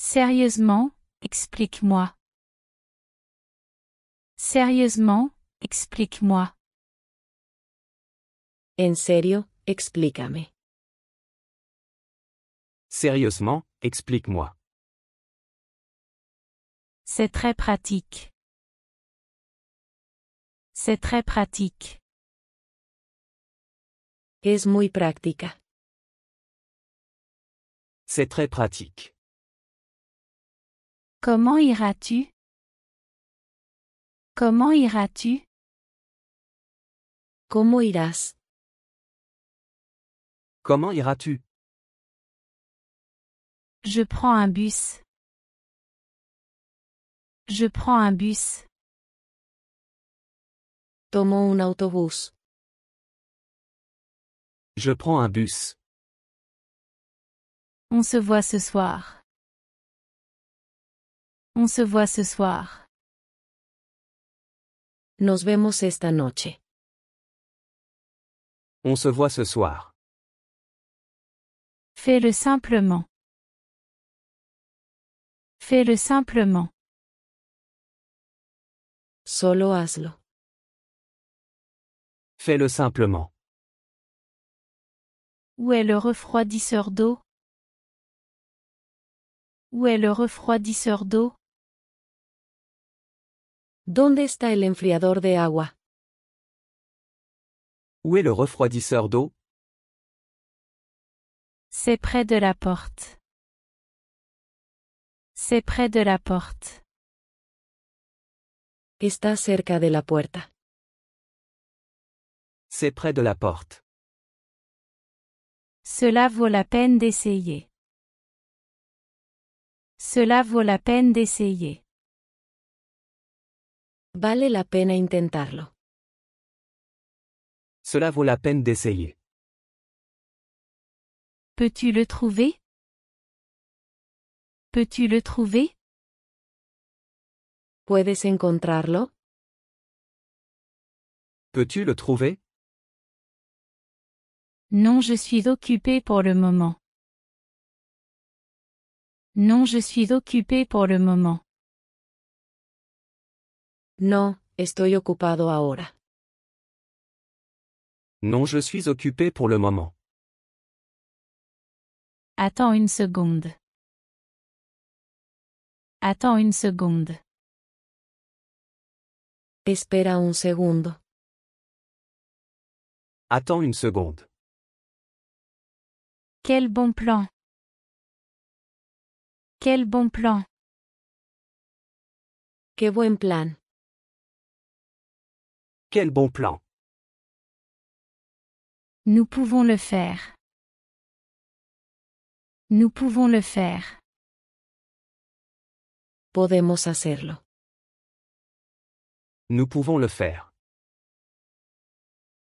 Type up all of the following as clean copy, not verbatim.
Sérieusement, explique-moi. Sérieusement, explique-moi. En serio, explícame. Sérieusement, explique-moi. C'est très pratique. C'est très pratique. Es muy práctica. C'est très pratique. Comment iras-tu? Comment iras-tu? ¿Cómo irás? Comment iras-tu? Je prends un bus. Je prends un bus. Tomo un autobús. Je prends un bus. On se voit ce soir. On se voit ce soir. Nos vemos esta noche. On se voit ce soir. Fais-le simplement. Fais-le simplement. Solo hazlo. Fais-le simplement. Où est le refroidisseur d'eau? Où est le refroidisseur d'eau? ¿Dónde está el enfriador de agua? Où est le refroidisseur d'eau? C'est près de la porte. C'est près de la porte. Está cerca de la puerta. C'est près de la porte. Cela vaut la peine d'essayer. Cela vaut la peine d'essayer. Vale la pena intentarlo. Cela vaut la peine d'essayer. Peux-tu le trouver? Peux-tu le trouver? ¿Puedes encontrarlo? Peux-tu le trouver? Non, je suis occupé pour le moment. Non, je suis occupé pour le moment. No, estoy ocupado ahora. Non, je suis occupé pour le moment. Attends une seconde. Attends une seconde. Espera un segundo. Attends une seconde. Quel bon plan. Quel bon plan. ¡Qué buen plan! Quel bon plan. Nous pouvons le faire. Nous pouvons le faire. Podemos hacerlo. Nous pouvons le faire.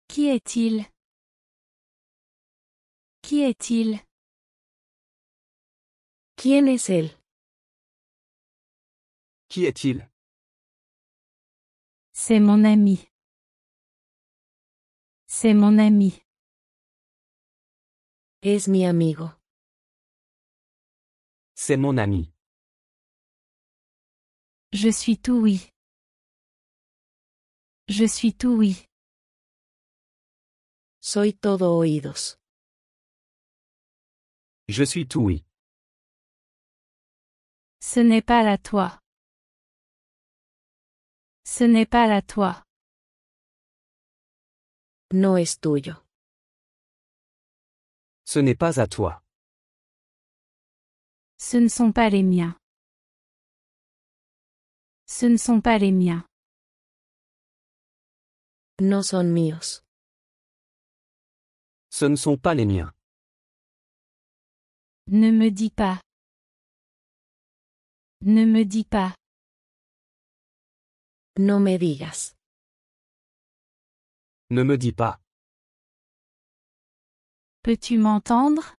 Qui est-il? Qui est-il? ¿Quién es él? Qui est-il? C'est mon ami. C'est mon ami. Es mi amigo. C'est mon ami. Je suis tout oui. Je suis tout oui. Soy todo oídos. Je suis tout oui. Ce n'est pas la toi. Ce n'est pas la toi. No es tuyo. Ce n'est pas à toi. Ce ne sont pas les miens. Ce ne sont pas les miens. No son míos. Ce ne sont pas les miens. Ne me dis pas. Ne me dis pas. No me digas. Ne me dis pas. Peux-tu m'entendre?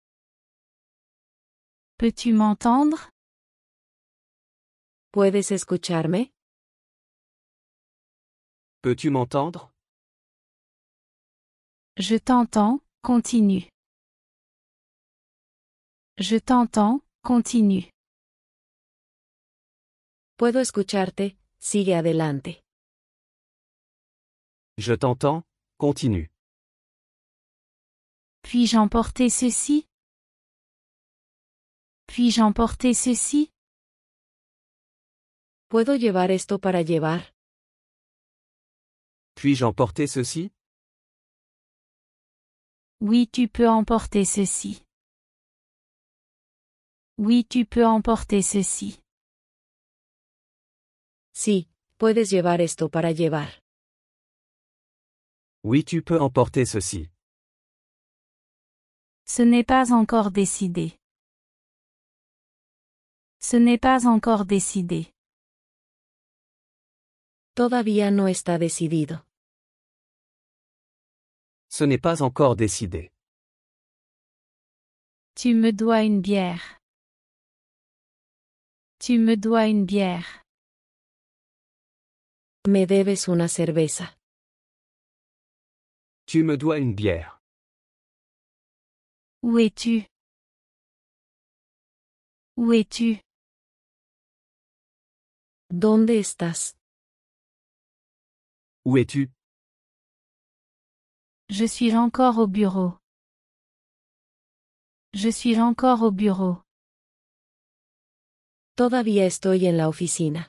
Peux-tu m'entendre? ¿Puedes escucharme? Peux-tu m'entendre? Je t'entends, continue. Je t'entends, continue. Puedo escucharte, sigue adelante. Je t'entends, continue. Puis-je emporter ceci? Puis-je emporter ceci? ¿Puedo llevar esto para llevar? Puis-je emporter ceci? Oui, tu peux emporter ceci. Oui, tu peux emporter ceci. Sí, puedes llevar esto para llevar. Oui, tu peux emporter ceci. Ce n'est pas encore décidé. Ce n'est pas encore décidé. Todavía no está decidido. Ce n'est pas encore décidé. Tu me dois une bière. Tu me dois une bière. Me debes una cerveza. Tu me dois une bière. Où es-tu? Où es-tu? ¿Dónde estás? Où es-tu? Je suis encore au bureau. Je suis encore au bureau. Todavía estoy en la oficina.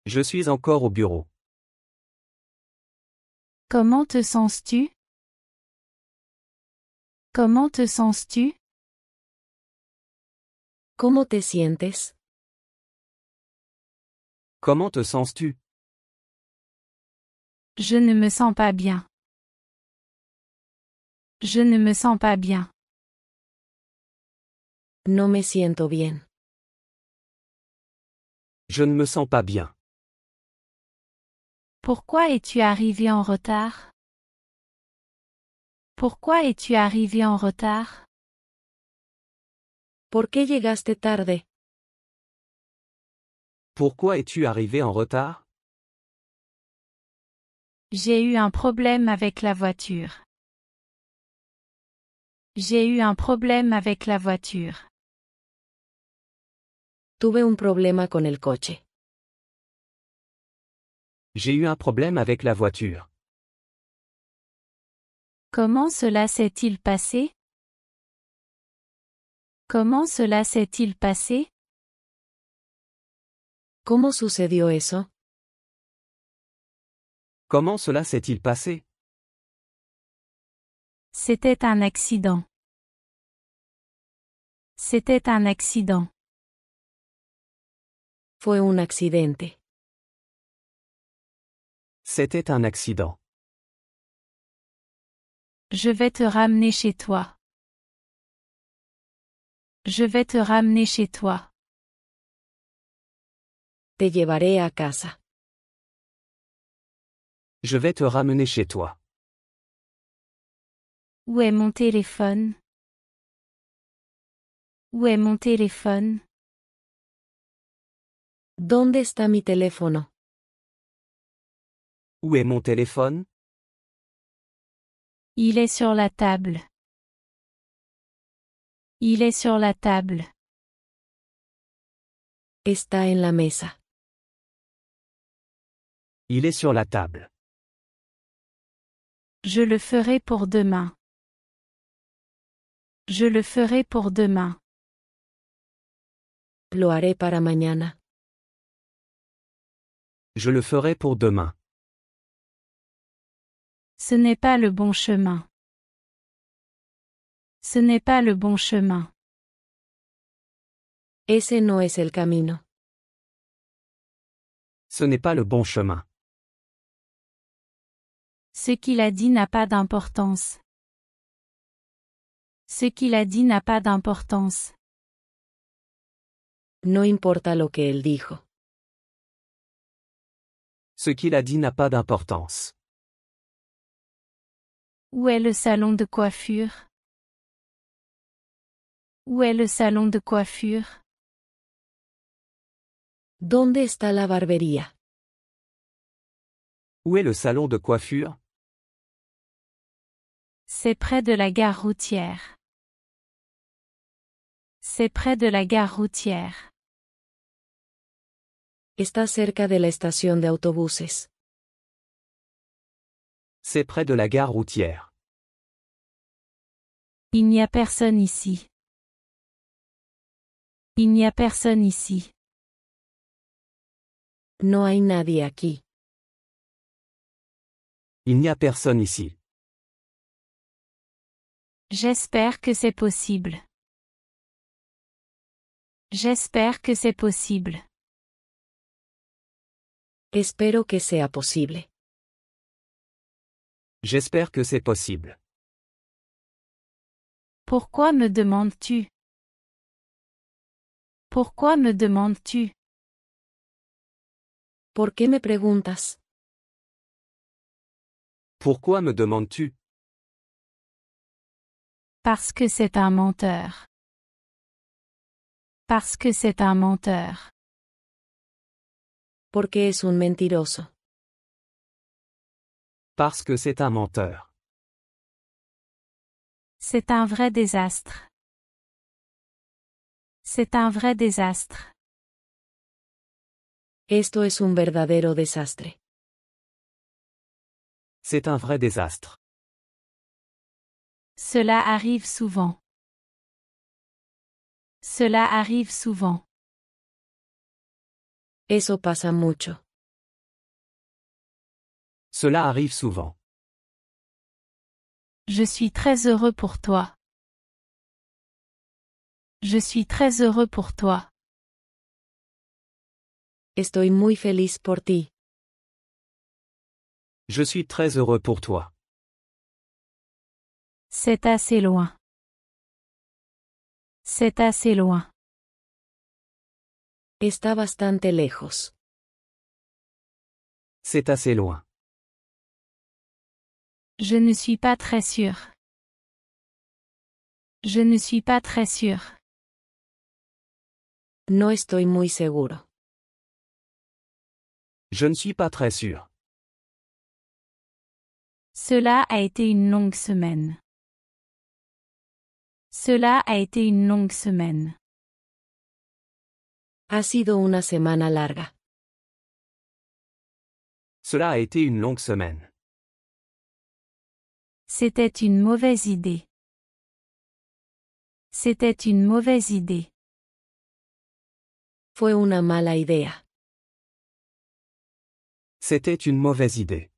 Je suis encore au bureau. Comment te sens-tu? Comment te sens-tu? ¿Cómo te sientes? Comment te sens-tu? Je ne me sens pas bien. Je ne me sens pas bien. No me siento bien. Je ne me sens pas bien. Pourquoi es-tu arrivé en retard? Pourquoi es-tu arrivé en retard? ¿Por qué llegaste tarde? Pourquoi es-tu arrivé en retard? J'ai eu un problème avec la voiture. J'ai eu un problème avec la voiture. Tuve un problema con el coche. J'ai eu un problème avec la voiture. Comment cela s'est-il passé? Comment cela s'est-il passé? ¿Cómo sucedió eso? Comment cela s'est-il passé? C'était un accident. C'était un accident. Fue un accidente. C'était un accident. Je vais te ramener chez toi. Je vais te ramener chez toi. Te llevaré a casa. Je vais te ramener chez toi. Où est mon téléphone? Où est mon téléphone? ¿Dónde está mi teléfono? Où est mon téléphone? Il est sur la table. Il est sur la table. Está en la mesa. Il est sur la table. Je le ferai pour demain. Je le ferai pour demain. Lo haré para mañana. Je le ferai pour demain. Ce n'est pas le bon chemin. Ce n'est pas le bon chemin. Ese no es el camino. Ce n'est pas le bon chemin. Ce qu'il a dit n'a pas d'importance. Ce qu'il a dit n'a pas d'importance. No importa lo que él dijo. Ce qu'il a dit n'a pas d'importance. Où est le salon de coiffure? Où est le salon de coiffure? ¿Dónde está la barbería? Où est le salon de coiffure? C'est près de la gare routière. C'est près de la gare routière. Está cerca de la estación de autobuses. C'est près de la gare routière. Il n'y a personne ici. Il n'y a personne ici. No hay nadie aquí. Il n'y a personne ici. J'espère que c'est possible. J'espère que c'est possible. Espero que sea posible. J'espère que c'est possible. Pourquoi me demandes-tu? Pourquoi me demandes-tu? ¿Por qué me preguntas? Pourquoi me demandes-tu? Parce que c'est un menteur. Parce que c'est un menteur. Porque es un mentiroso. Parce que c'est un menteur. C'est un vrai désastre. C'est un vrai désastre. Esto es un verdadero desastre. C'est un vrai désastre. Cela arrive souvent. Cela arrive souvent. Eso pasa mucho. Cela arrive souvent. Je suis très heureux pour toi. Je suis très heureux pour toi. Estoy muy feliz por ti. Je suis très heureux pour toi. C'est assez loin. C'est assez loin. Está bastante lejos. C'est assez loin. Je ne suis pas très sûr. Je ne suis pas très sûr. No estoy muy seguro. Je ne suis pas très sûr. Cela a été une longue semaine. Cela a été une longue semaine. Ha sido una semana larga. Cela a été une longue semaine. C'était une mauvaise idée. C'était une mauvaise idée. Fue una mala idea. C'était une mauvaise idée.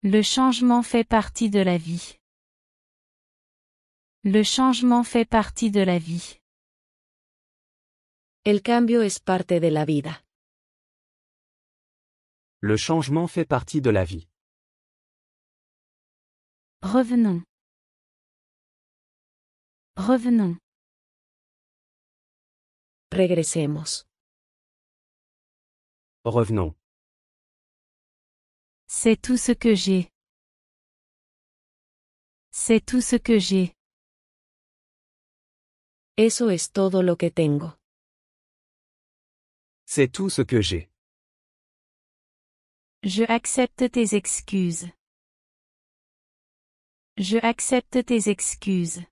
Le changement fait partie de la vie. Le changement fait partie de la vie. El cambio es parte de la vida. Le changement fait partie de la vie. Revenons. Revenons. Regresemos. Revenons. C'est tout ce que j'ai. C'est tout ce que j'ai. Eso es todo lo que tengo. C'est tout ce que j'ai. Je accepte tes excuses. Je accepte tes excuses.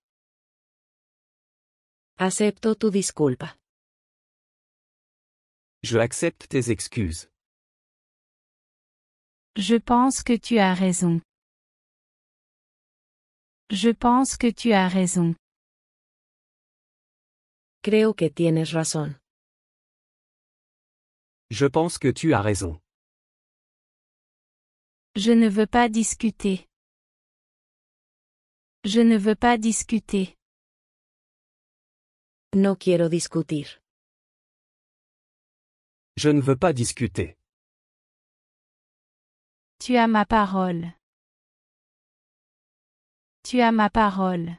Acepto tu disculpa. Je accepte tes excuses. Je pense que tu as raison. Je pense que tu as raison. Creo que tienes razón. Je pense que tu as raison. Je ne veux pas discuter. Je ne veux pas discuter. No quiero discutir. Je ne veux pas discuter. Tu as ma parole. Tu as ma parole.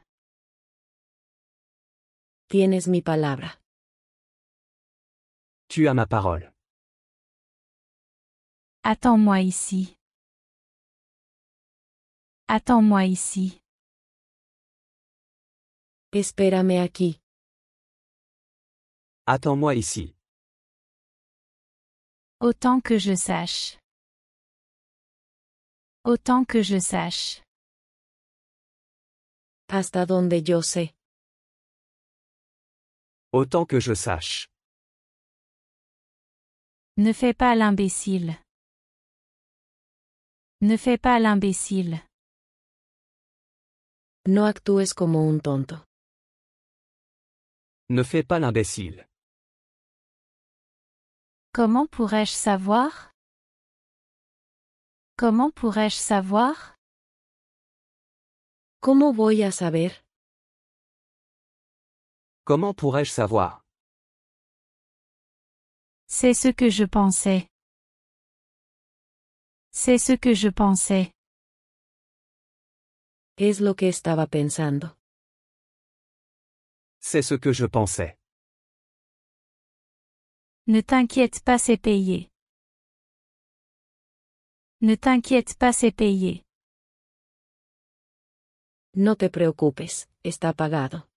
Tienes mi palabra. Tu as ma parole. Attends-moi ici. Attends-moi ici. Espérame aquí. Attends-moi ici. Autant que je sache. Autant que je sache. Hasta donde yo sé. Autant que je sache. Ne fais pas l'imbécile. Ne fais pas l'imbécile. No actúes como un tonto. Ne fais pas l'imbécile. Comment pourrais-je savoir? Comment pourrais-je savoir? ¿Cómo voy a saber? Comment pourrais-je savoir? C'est ce que je pensais. C'est ce que je pensais. Es lo que estaba pensando. C'est ce que je pensais. Ne t'inquiète pas, c'est payé. Ne t'inquiète pas, c'est payé. No te preocupes, está pagado.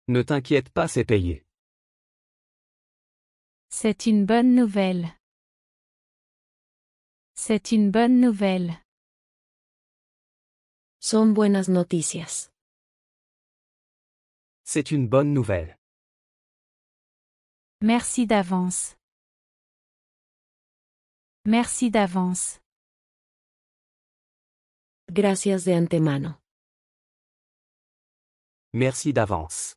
Ne t'inquiète pas, c'est payé. C'est une bonne nouvelle. C'est une bonne nouvelle. Son buenas noticias. C'est une bonne nouvelle. Merci d'avance. Merci d'avance. Gracias de antemano. Merci d'avance.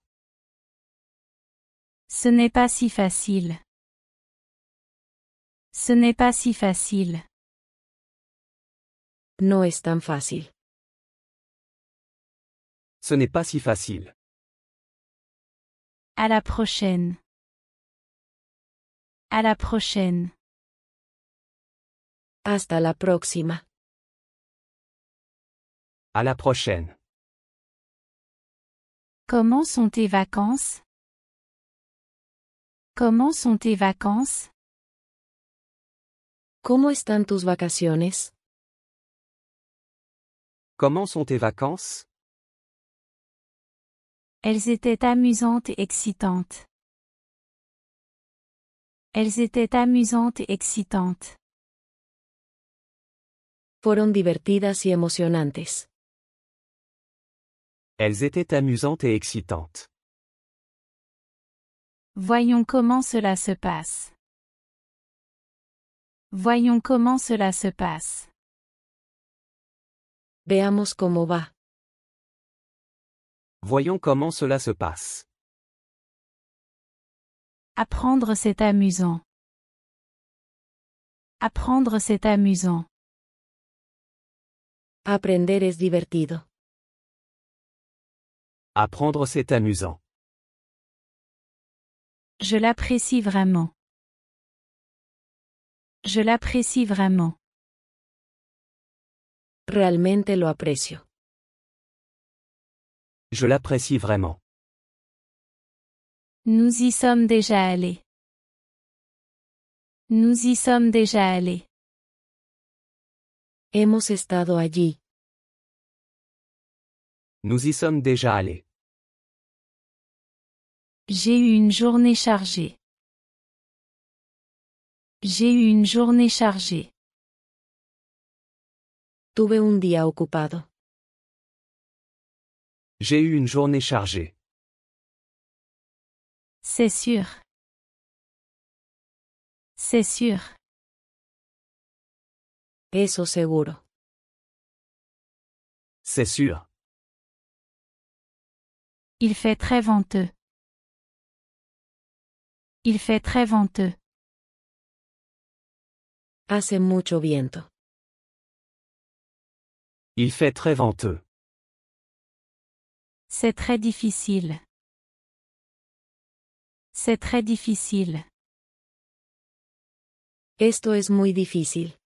Ce n'est pas si facile. Ce n'est pas si facile. No es tan fácil. Ce n'est pas si facile. À la prochaine. À la prochaine. Hasta la próxima. À la prochaine. Comment sont tes vacances? Comment sont tes vacances? ¿Cómo están tus vacaciones? Comment sont tes vacances? Elles étaient amusantes et excitantes. Elles étaient amusantes et excitantes. Fueron divertidas y emocionantes. Elles étaient amusantes et excitantes. Voyons comment cela se passe. Voyons comment cela se passe. Veamos cómo va. Voyons comment cela se passe. Apprendre c'est amusant. Apprendre c'est amusant. Aprender es divertido. Apprendre c'est amusant. Je l'apprécie vraiment. Je l'apprécie vraiment. Realmente lo aprecio. Je l'apprécie vraiment. Nous y sommes déjà allés. Nous y sommes déjà allés. Hemos estado allí. Nous y sommes déjà allés. J'ai eu une journée chargée. J'ai eu une journée chargée. Tuve un día ocupado. J'ai eu une journée chargée. C'est sûr. C'est sûr. Eso seguro. C'est sûr. Il fait très venteux. Il fait très venteux. Hace mucho viento. Il fait très venteux. C'est très difficile. C'est très difficile. Esto es muy difícil.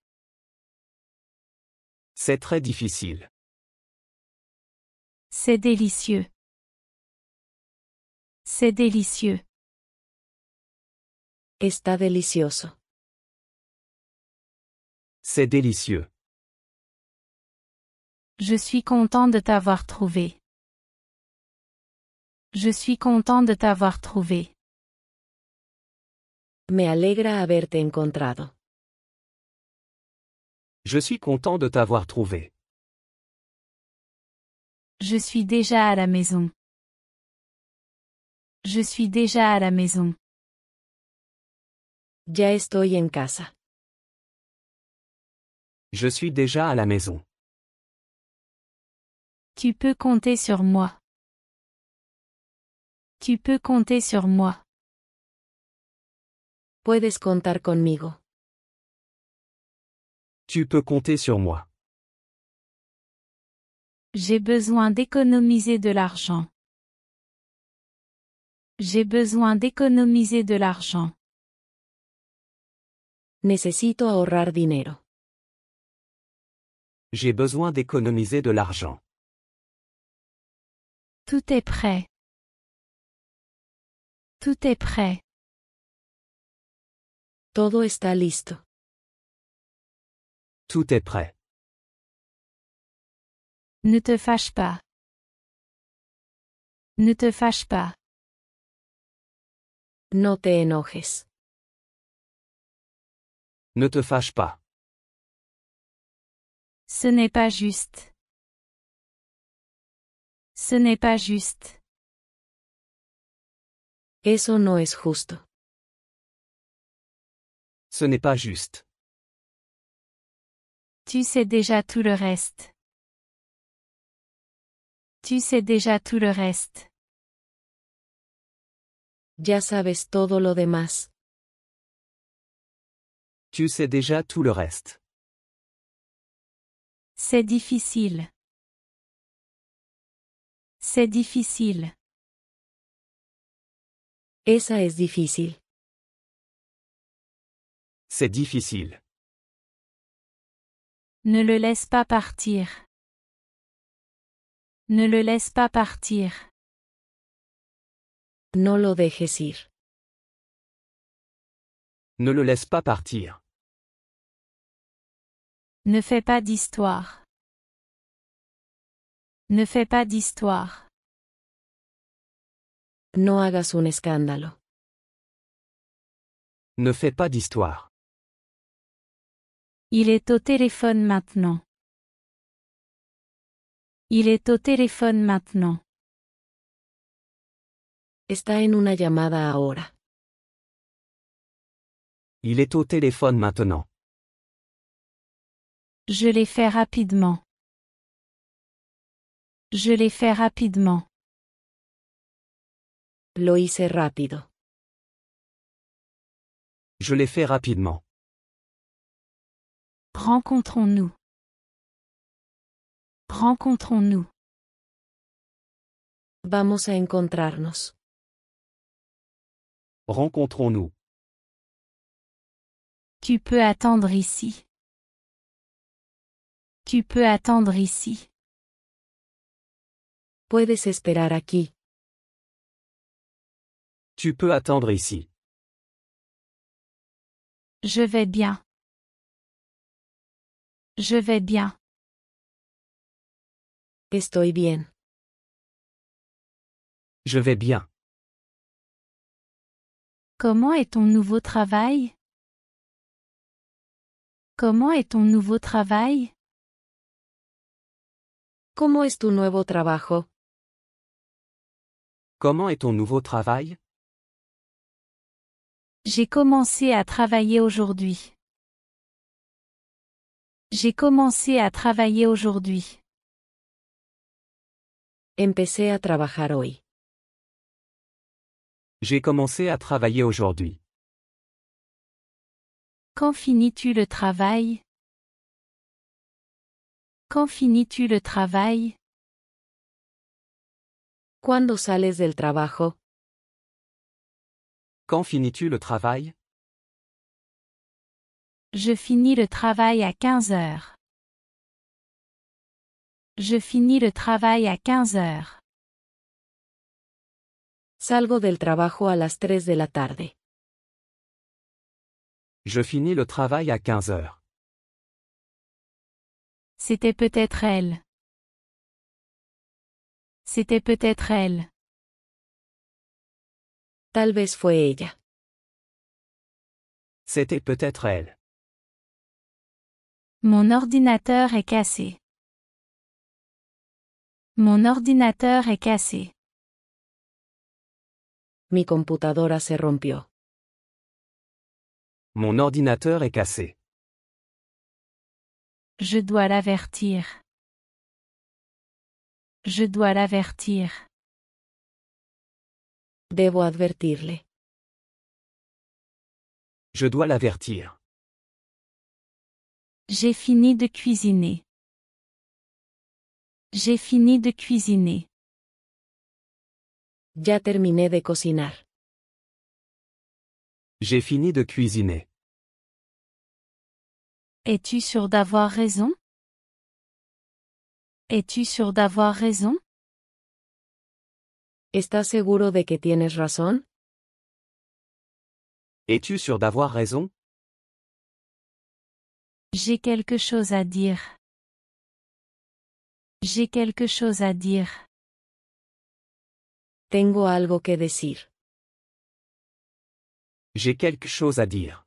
C'est très difficile. C'est délicieux. C'est délicieux. Está delicioso. C'est délicieux. Je suis content de t'avoir trouvé. Je suis content de t'avoir trouvé. Me alegra haberte encontrado. Je suis content de t'avoir trouvé. Je suis déjà à la maison. Je suis déjà à la maison. Ya estoy en casa. Je suis déjà à la maison. Tu peux compter sur moi. Tu peux compter sur moi. Puedes contar conmigo. Tu peux compter sur moi. J'ai besoin d'économiser de l'argent. J'ai besoin d'économiser de l'argent. Necesito ahorrar dinero. J'ai besoin d'économiser de l'argent. Tout est prêt. Tout est prêt. Todo está listo. Tout est prêt. Ne te fâche pas. Ne te fâche pas. No te enojes. Ne te fâche pas. Ce n'est pas juste. Ce n'est pas juste. Eso no es justo. Ce n'est pas juste. Tu sais déjà tout le reste. Tu sais déjà tout le reste. Ya sabes todo lo demás. Tu sais déjà tout le reste. C'est difficile. C'est difficile. Esa es difícil. C'est difficile. Ne le laisse pas partir. Ne le laisse pas partir. No lo dejes ir. Ne le laisse pas partir. Ne fais pas d'histoire. Ne fais pas d'histoire. No hagas un escándalo. Ne fais pas d'histoire. Il est au téléphone maintenant. Il est au téléphone maintenant. Está en una llamada ahora. Il est au téléphone maintenant. Je l'ai fait rapidement. Je l'ai fait rapidement. Lo hice rápido. Je l'ai fait rapidement. Rencontrons-nous. Rencontrons-nous. Vamos a encontrarnos. Rencontrons-nous. Tu peux attendre ici. Tu peux attendre ici. Puedes esperar aquí. Tu peux attendre ici. Je vais bien. Je vais bien. Estoy bien. Je vais bien. Comment est ton nouveau travail? Comment est ton nouveau travail? ¿Cómo es tu nuevo trabajo? Comment est ton nouveau travail? J'ai commencé à travailler aujourd'hui. J'ai commencé à travailler aujourd'hui. Empecé a trabajar hoy. J'ai commencé à travailler aujourd'hui. Quand finis-tu le travail? Quand finis-tu le travail? ¿Cuándo sales del trabajo? Quand finis-tu le travail? Je finis le travail à 15 heures. Je finis le travail à 15 heures. Salgo del trabajo a las 3 de la tarde. Je finis le travail à 15 heures. C'était peut-être elle. C'était peut-être elle. Tal vez fue ella. C'était peut-être elle. Mon ordinateur est cassé. Mon ordinateur est cassé. Mi computadora se rompió. Mon ordinateur est cassé. Je dois l'avertir. Je dois l'avertir. Debo advertirle. Je dois l'avertir. J'ai fini de cuisiner. J'ai fini de cuisiner. Ya terminé de cocinar. J'ai fini de cuisiner. Es-tu sûr d'avoir raison? Es-tu sûr d'avoir raison? ¿Estás seguro de que tienes razón? Es-tu sûr d'avoir raison? J'ai quelque chose à dire. J'ai quelque chose à dire. Tengo algo que decir. J'ai quelque chose à dire.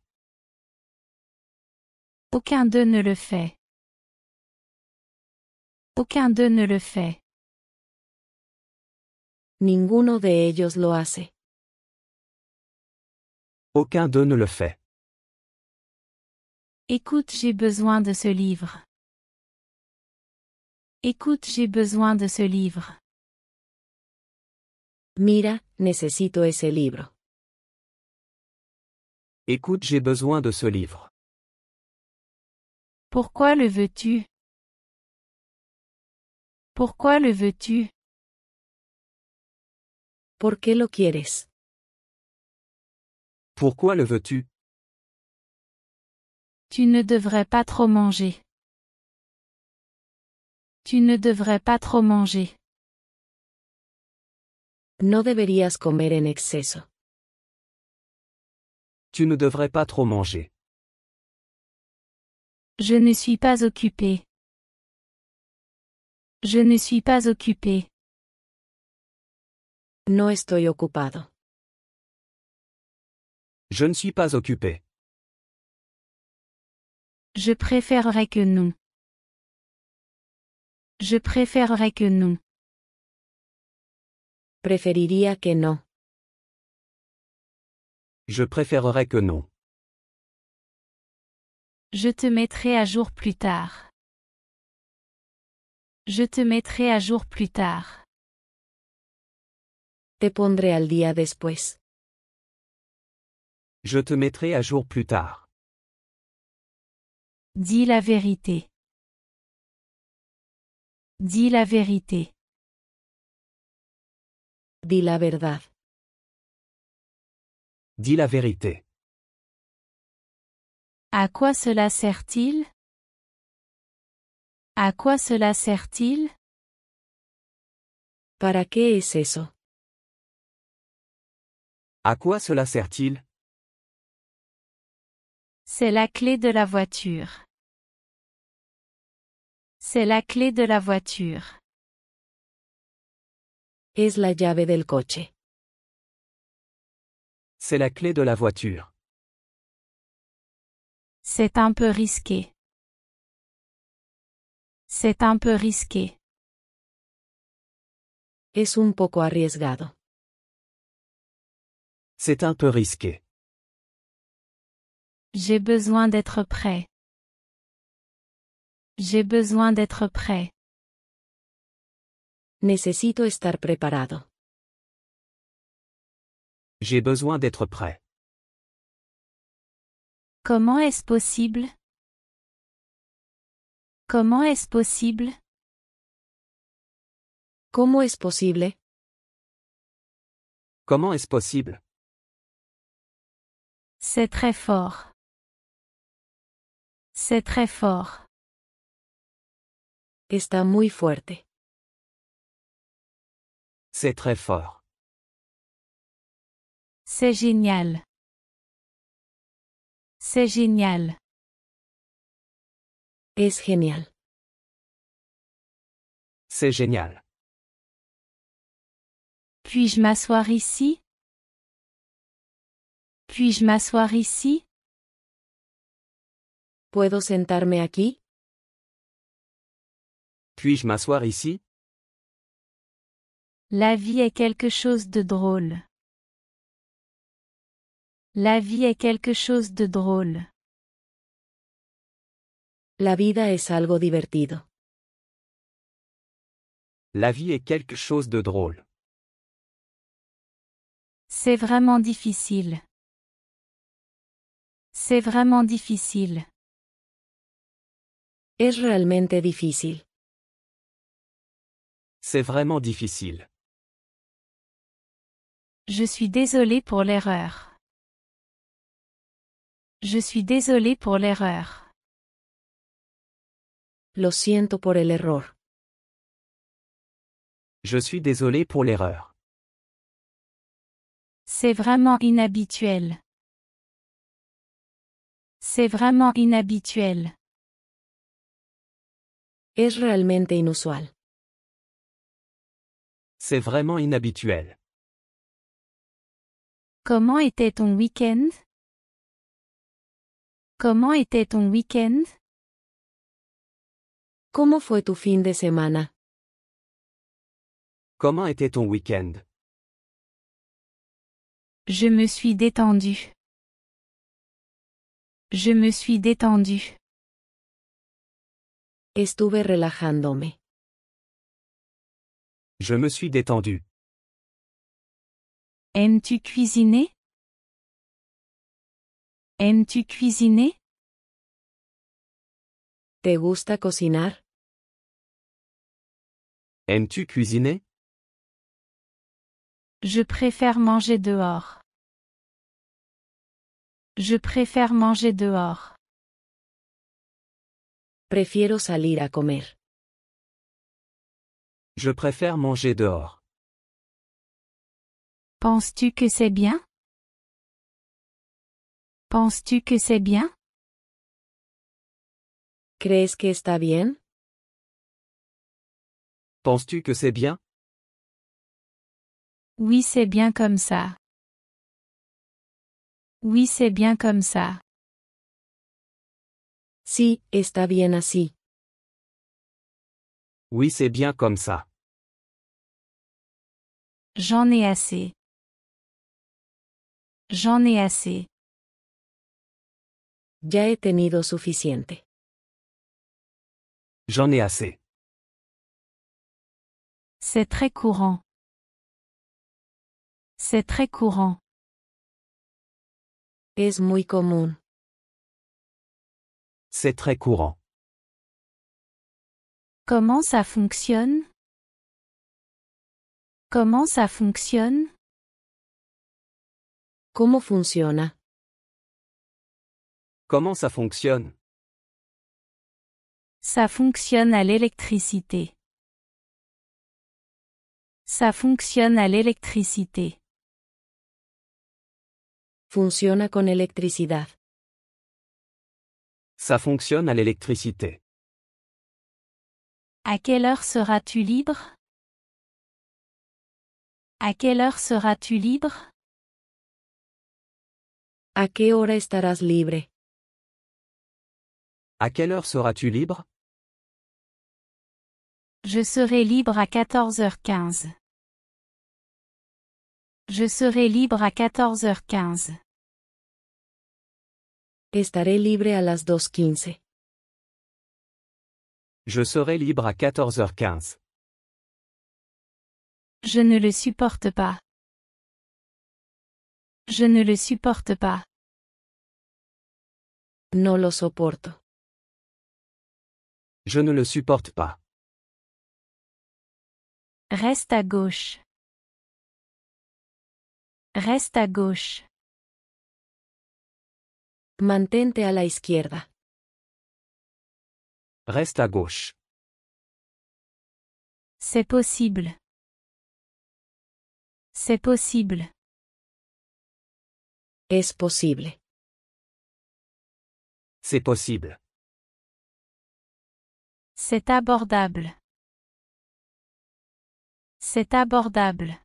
Aucun d'eux ne le fait. Aucun d'eux ne le fait. Ninguno de ellos lo hace. Aucun d'eux ne le fait. Écoute, j'ai besoin de ce livre. Écoute, j'ai besoin de ce livre. Mira, necesito ese libro. Écoute, j'ai besoin de ce livre. Pourquoi le veux-tu? Pourquoi le veux-tu? ¿Por qué lo quieres? Pourquoi le veux-tu? Tu ne devrais pas trop manger. Tu ne devrais pas trop manger. No deberías comer en exceso. Tu ne devrais pas trop manger. Je ne suis pas occupé. Je ne suis pas occupé. No estoy ocupado. Je ne suis pas occupé. Je préférerais que non. Je préférerais que non. Preferiría que no. Je préférerais que non. Je te mettrai à jour plus tard. Je te mettrai à jour plus tard. Te pondré al día después. Je te mettrai à jour plus tard. Dis la vérité. Dis la vérité. Di la verdad. Dis la vérité. À quoi cela sert-il? À quoi cela sert-il? ¿Para qué es eso? À quoi cela sert-il? C'est la clé de la voiture. C'est la clé de la voiture. Es la llave del coche. C'est la clé de la voiture. C'est un peu risqué. C'est un peu risqué. Es un poco arriesgado. C'est un peu risqué. J'ai besoin d'être prêt. J'ai besoin d'être prêt. Necesito estar preparado. J'ai besoin d'être prêt. Comment est-ce possible? Comment est-ce possible? ¿Cómo es posible? Comment est-ce possible? C'est très fort. C'est très fort. Está muy fuerte. C'est très fort. C'est génial. C'est génial. Es genial. C'est génial. Puis-je m'asseoir ici? Puis-je m'asseoir ici? ¿Puedo sentarme aquí? Puis-je m'asseoir ici? La vie est quelque chose de drôle. La vie est quelque chose de drôle. La vida es algo divertido. La vie est quelque chose de drôle. C'est vraiment difficile. C'est vraiment difficile. Es realmente difícil. C'est vraiment difficile. Je suis désolé pour l'erreur. Je suis désolé pour l'erreur. Lo siento por el error. Je suis désolé pour l'erreur. C'est vraiment inhabituel. C'est vraiment inhabituel. Es realmente inusual. C'est vraiment inhabituel. Comment était ton week-end? Comment était ton week-end? ¿Cómo fue tu fin de semana? Comment était ton week-end? Je me suis détendu. Je me suis détendu. Estuve relajándome. Je me suis détendu. Aimes-tu cuisiner? Aimes-tu cuisiner? ¿Te gusta cocinar? Aimes-tu cuisiner? Je préfère manger dehors. Je préfère manger dehors. Prefiero salir a comer. Je préfère manger dehors. Penses-tu que c'est bien? Penses-tu que c'est bien? ¿Crees que está bien? Penses-tu que c'est bien? Oui, c'est bien comme ça. Oui, c'est bien comme ça. Sí, está bien así. Oui, c'est bien comme ça. J'en ai assez. J'en ai assez. Ya he tenido suficiente. J'en ai assez. C'est très courant. C'est très courant. Es muy común. C'est très courant. Comment ça fonctionne? Comment ça fonctionne? ¿Cómo funciona? Comment ça fonctionne? Ça fonctionne à l'électricité. Ça fonctionne à l'électricité. Funciona con electricidad. Ça fonctionne à l'électricité. À quelle heure seras-tu libre? À quelle heure seras-tu libre? ¿A qué hora estarás libre? À quelle heure seras-tu libre? Je serai libre à 14h15. Je serai libre à 14h15. Estaré libre a las 2:15. Je serai libre à 14h15. Je ne le supporte pas. Je ne le supporte pas. No lo soporto. Je ne le supporte pas. Reste à gauche. Reste à gauche. Mantente a la izquierda. Reste à gauche. C'est possible. C'est possible. Es posible. C'est possible. C'est abordable. C'est abordable.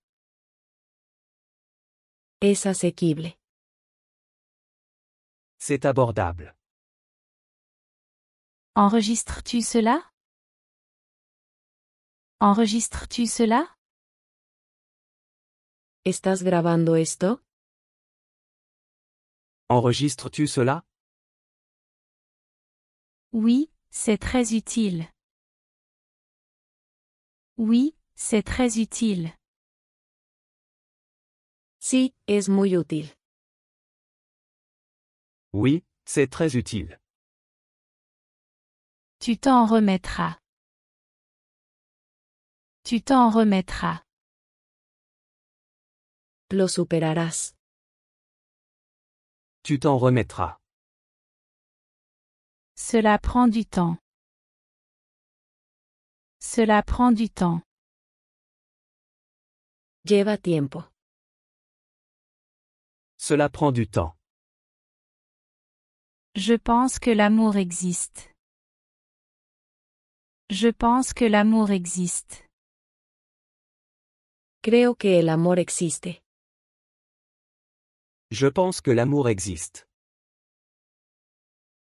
Es asequible. C'est abordable. Enregistres-tu cela? Enregistres-tu cela? ¿Estás grabando esto? Enregistres-tu cela? Oui, c'est très utile. Oui, c'est très utile. Sí, es muy útil. Oui, c'est très utile. Tu t'en remettras. Tu t'en remettras. Lo superarás. Tu t'en remettras. Cela prend du temps. Cela prend du temps. Lleva tiempo. Cela prend du temps. Je pense que l'amour existe. Je pense que l'amour existe. Creo que el amor existe. Je pense que l'amour existe.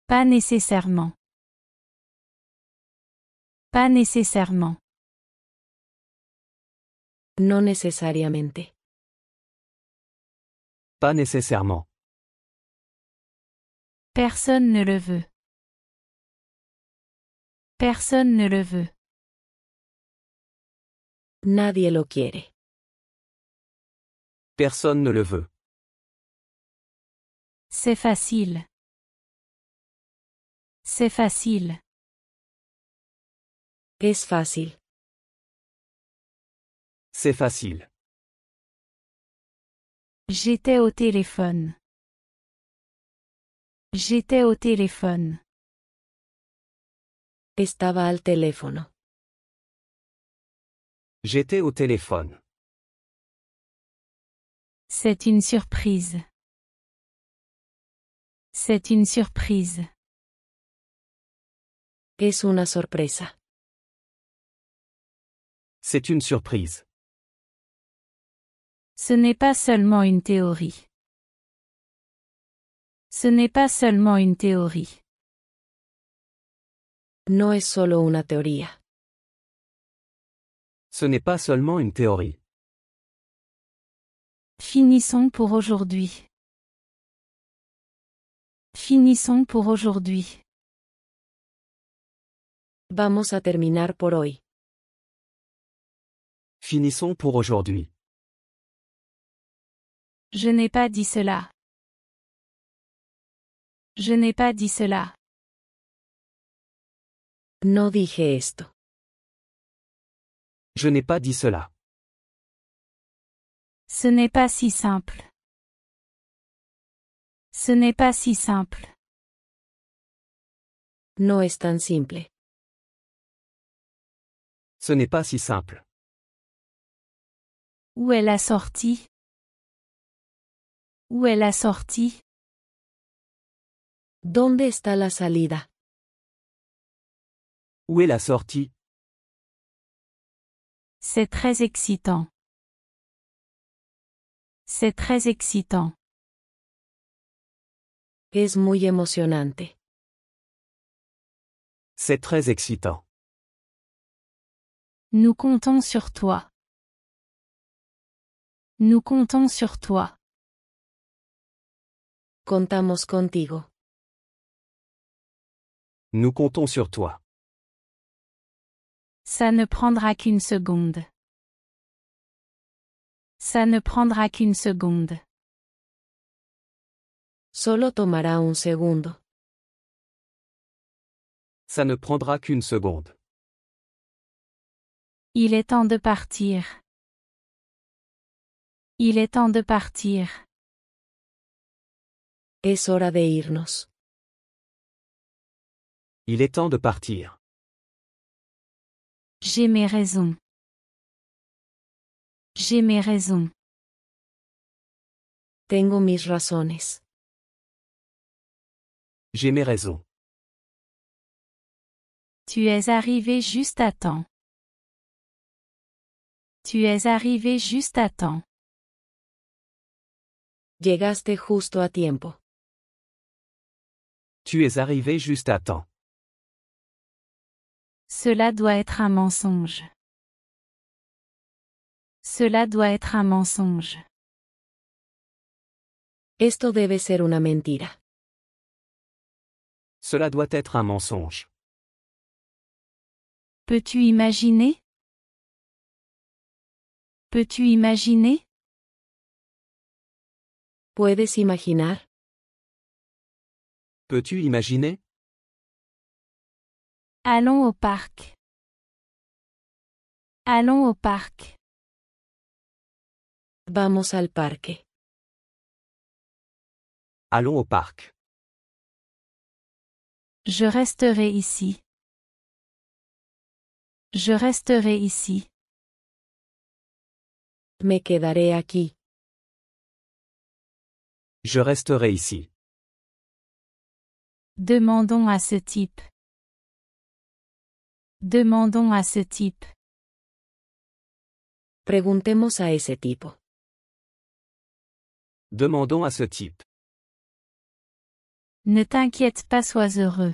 Pas nécessairement. Pas nécessairement. No necesariamente. Pas nécessairement. Personne ne le veut. Personne ne le veut. Nadie lo quiere. Personne ne le veut. C'est facile. C'est facile. Es fácil. C'est facile. J'étais au téléphone. J'étais au téléphone. Estaba al teléfono. J'étais au téléphone. C'est une surprise. C'est une surprise. Es una sorpresa. C'est une surprise. Ce n'est pas seulement une théorie. Ce n'est pas seulement une théorie. No es solo una teoría. Ce n'est pas seulement une théorie. Finissons pour aujourd'hui. Finissons pour aujourd'hui. Vamos a terminar por hoy. Finissons pour aujourd'hui. Je n'ai pas dit cela. Je n'ai pas dit cela. No dije esto. Je n'ai pas dit cela. Ce n'est pas si simple. Ce n'est pas si simple. No es tan simple. Ce n'est pas si simple. Où est la sortie? Où est la sortie? ¿Dónde está la salida? Où est la sortie? C'est très excitant. C'est très excitant. Es muy emocionante. C'est très excitant. Nous comptons sur toi. Nous comptons sur toi. Contamos contigo. Nous comptons sur toi. Ça ne prendra qu'une seconde. Ça ne prendra qu'une seconde. Solo tomará un segundo. Ça ne prendra qu'une seconde. Il est temps de partir. Il est temps de partir. Es hora de irnos. Il est temps de partir. J'ai mes raisons. J'ai mes raisons. Tengo mis razones. J'ai mes raisons. Tu es arrivé juste à temps. Tu es arrivé juste à temps. Llegaste justo a tiempo. Tu es arrivé juste à temps. Cela doit être un mensonge. Cela doit être un mensonge. Esto debe ser una mentira. Cela doit être un mensonge. Peux-tu imaginer? Peux-tu imaginer? ¿Puedes imaginar? Peux-tu imaginer? Allons au parc. Allons au parc. Vamos al parque. Allons au parc. Je resterai ici. Je resterai ici. Me quedaré aquí. Je resterai ici. Demandons à ce type. Demandons à ce type. Preguntemos a ese tipo. Demandons à ce type. Ne t'inquiète pas, sois heureux.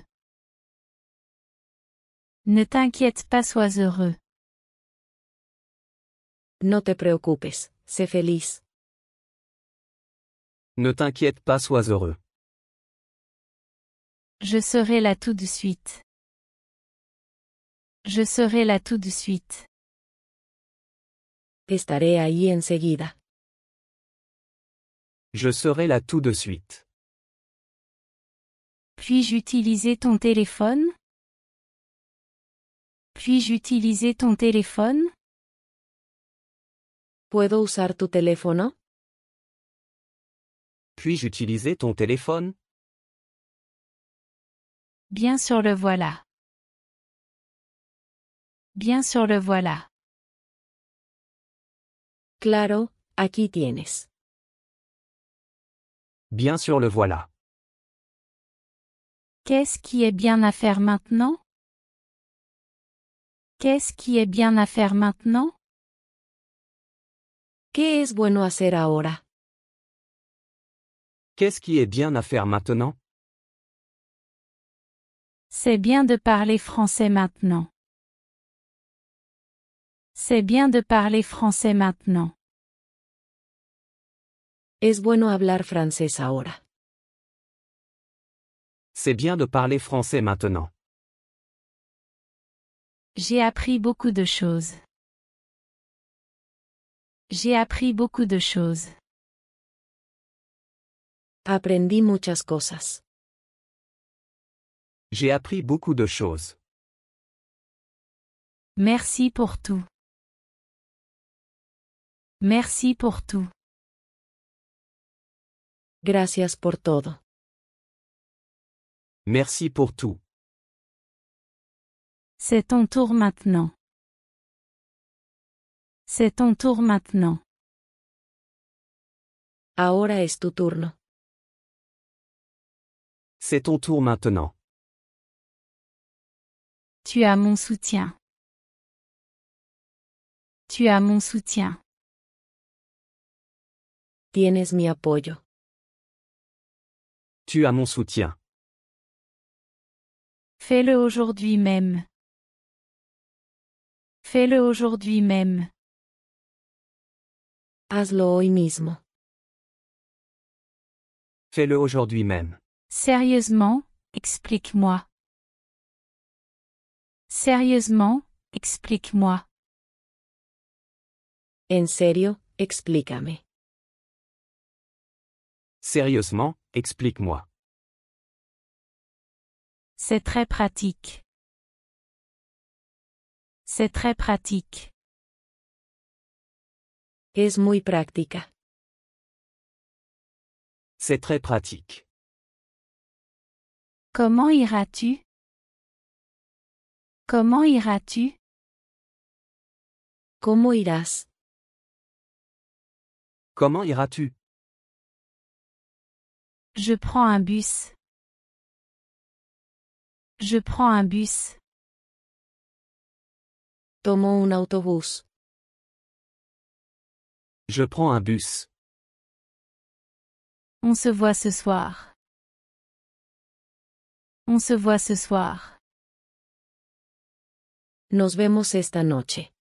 Ne t'inquiète pas, sois heureux. No te preocupes, sé feliz. Ne t'inquiète pas, sois heureux. Je serai là tout de suite. Je serai là tout de suite. Estaré ahí enseguida. Je serai là tout de suite. Puis-je utiliser ton téléphone? Puis-je utiliser ton téléphone? ¿Puedo usar tu teléfono? Puis-je utiliser ton téléphone? Bien sûr, le voilà. Bien sûr, le voilà. Claro, aquí tienes. Bien sûr, le voilà. Qu'est-ce qui est bien à faire maintenant? Qu'est-ce qui est bien à faire maintenant? ¿Qué es bueno hacer ahora? Qu'est-ce qui est bien à faire maintenant? C'est bien de parler français maintenant. C'est bien de parler français maintenant. Es bueno hablar francés ahora. C'est bien de parler français maintenant. J'ai appris beaucoup de choses. J'ai appris beaucoup de choses. Aprendí muchas cosas. J'ai appris beaucoup de choses. Merci pour tout. Merci pour tout. Gracias por todo. Merci pour tout. C'est ton tour maintenant. C'est ton tour maintenant. Ahora es tu turno. C'est ton tour maintenant. Tu as mon soutien. Tu as mon soutien. Tienes mi apoyo. Tu as mon soutien. Fais-le aujourd'hui même. Fais-le aujourd'hui même. Hazlo hoy mismo. Fais-le aujourd'hui même. Sérieusement, explique-moi. Sérieusement, explique-moi. En serio, explícame. Sérieusement, explique-moi. C'est très pratique. C'est très pratique. Es muy práctica. C'est très pratique. Comment iras-tu? Comment iras-tu? ¿Cómo irás? Comment iras-tu? Je prends un bus. Je prends un bus. Tomo un autobús. Je prends un bus. On se voit ce soir. On se voit ce soir. Nos vemos esta noche.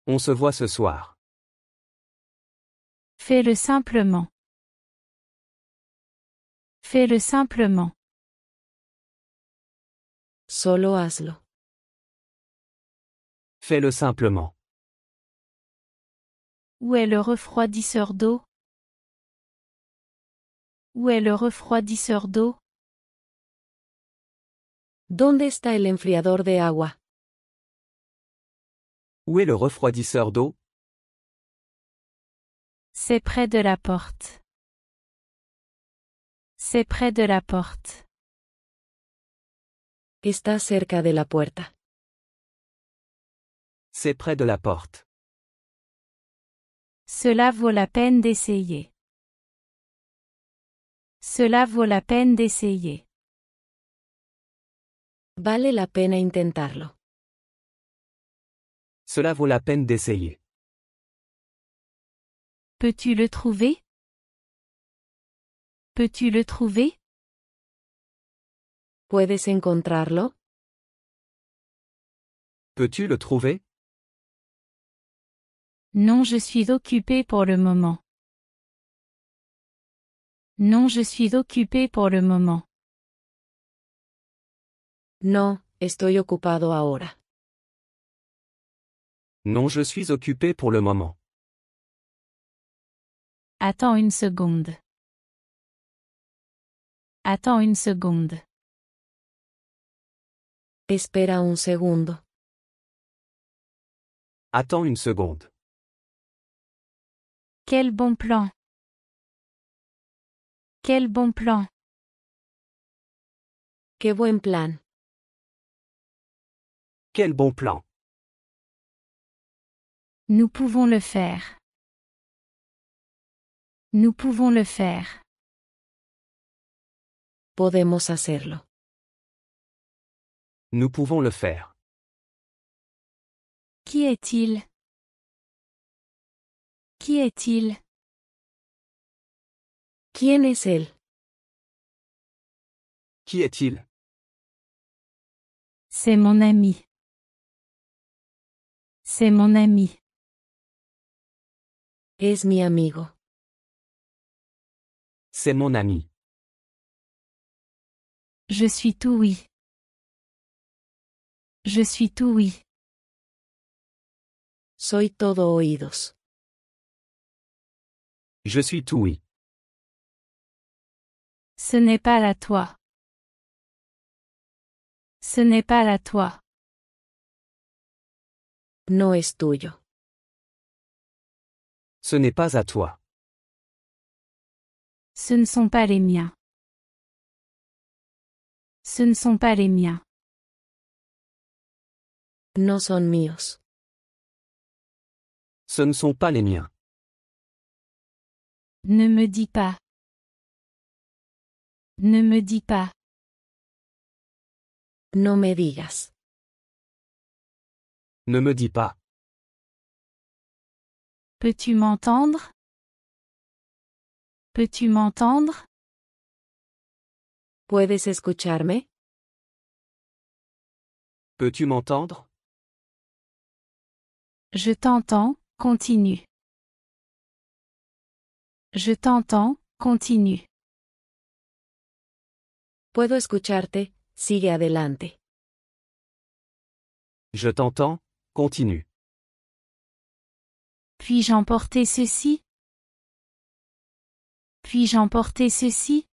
On se voit ce soir. Fais-le simplement. Fais-le simplement. Solo hazlo. Fais-le simplement. Où est le refroidisseur d'eau? Où est le refroidisseur d'eau? ¿Dónde está el enfriador de agua? Où est le refroidisseur d'eau? C'est près de la porte. C'est près de la porte. Está cerca de la puerta. C'est près de la porte. Cela vaut la peine d'essayer. Cela vaut la peine d'essayer. Vale la pena intentarlo. Cela vaut la peine d'essayer. Peux-tu le trouver? Peux-tu le trouver? ¿Puedes encontrarlo? Peux-tu le trouver? Non, je suis occupé pour le moment. Non, je suis occupé pour le moment. No, estoy ocupado ahora. Non, je suis occupé pour le moment. Attends une seconde. Attends une seconde. Espera un segundo. Attends une seconde. Quel bon plan. Quel bon plan. Qué buen plan. Quel bon plan. Nous pouvons le faire. Nous pouvons le faire. Podemos hacerlo. Nous pouvons le faire. Qui est-il? Qui est-il? ¿Quién es él? Qui est-il? C'est mon ami. C'est mon ami. Es mi amigo. C'est mon ami. Je suis tout oui. Je suis tout oui. Soy todo oídos. Je suis tout oui. Ce n'est pas la toi. Ce n'est pas la toi. No es tuyo. Ce n'est pas à toi. Ce ne sont pas les miens. Ce ne sont pas les miens. No son míos. Ce ne sont pas les miens. Ne me dis pas. Ne me dis pas. No me digas. Ne me dis pas. Peux-tu m'entendre? Peux-tu m'entendre? ¿Puedes escucharme? Peux-tu m'entendre? Je t'entends, continue. Je t'entends, continue. Puedo escucharte, sigue adelante. Je t'entends, continue. Puis-je emporter ceci? Puis-je emporter ceci?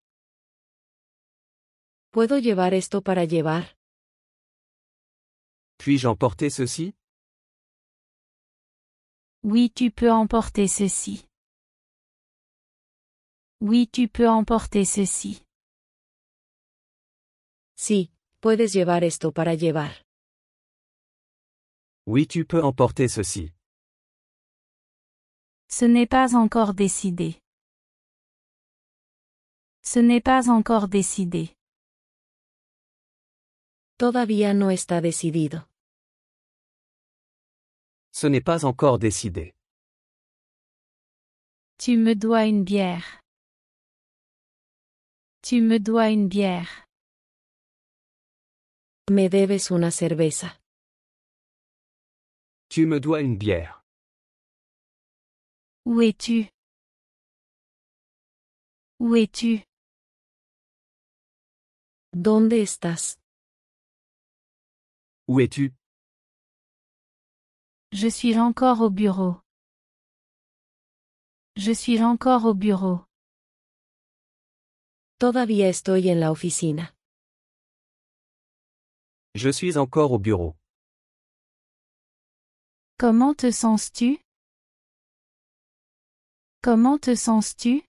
¿Puedo llevar esto para llevar? Puis-je emporter ceci? Oui, tu peux emporter ceci. Oui, tu peux emporter ceci. Sí, puedes llevar esto para llevar. Oui, tu peux emporter ceci. Ce n'est pas encore décidé. Ce n'est pas encore décidé. Todavía no está decidido. Ce n'est pas encore décidé. Tu me dois une bière. Tu me dois une bière. Me debes una cerveza. Tu me dois une bière. Où es-tu? Où es-tu? ¿Dónde estás? Où es-tu? Je suis encore au bureau. Je suis encore au bureau. Todavía estoy en la oficina. Je suis encore au bureau. Comment te sens-tu? Comment te sens-tu?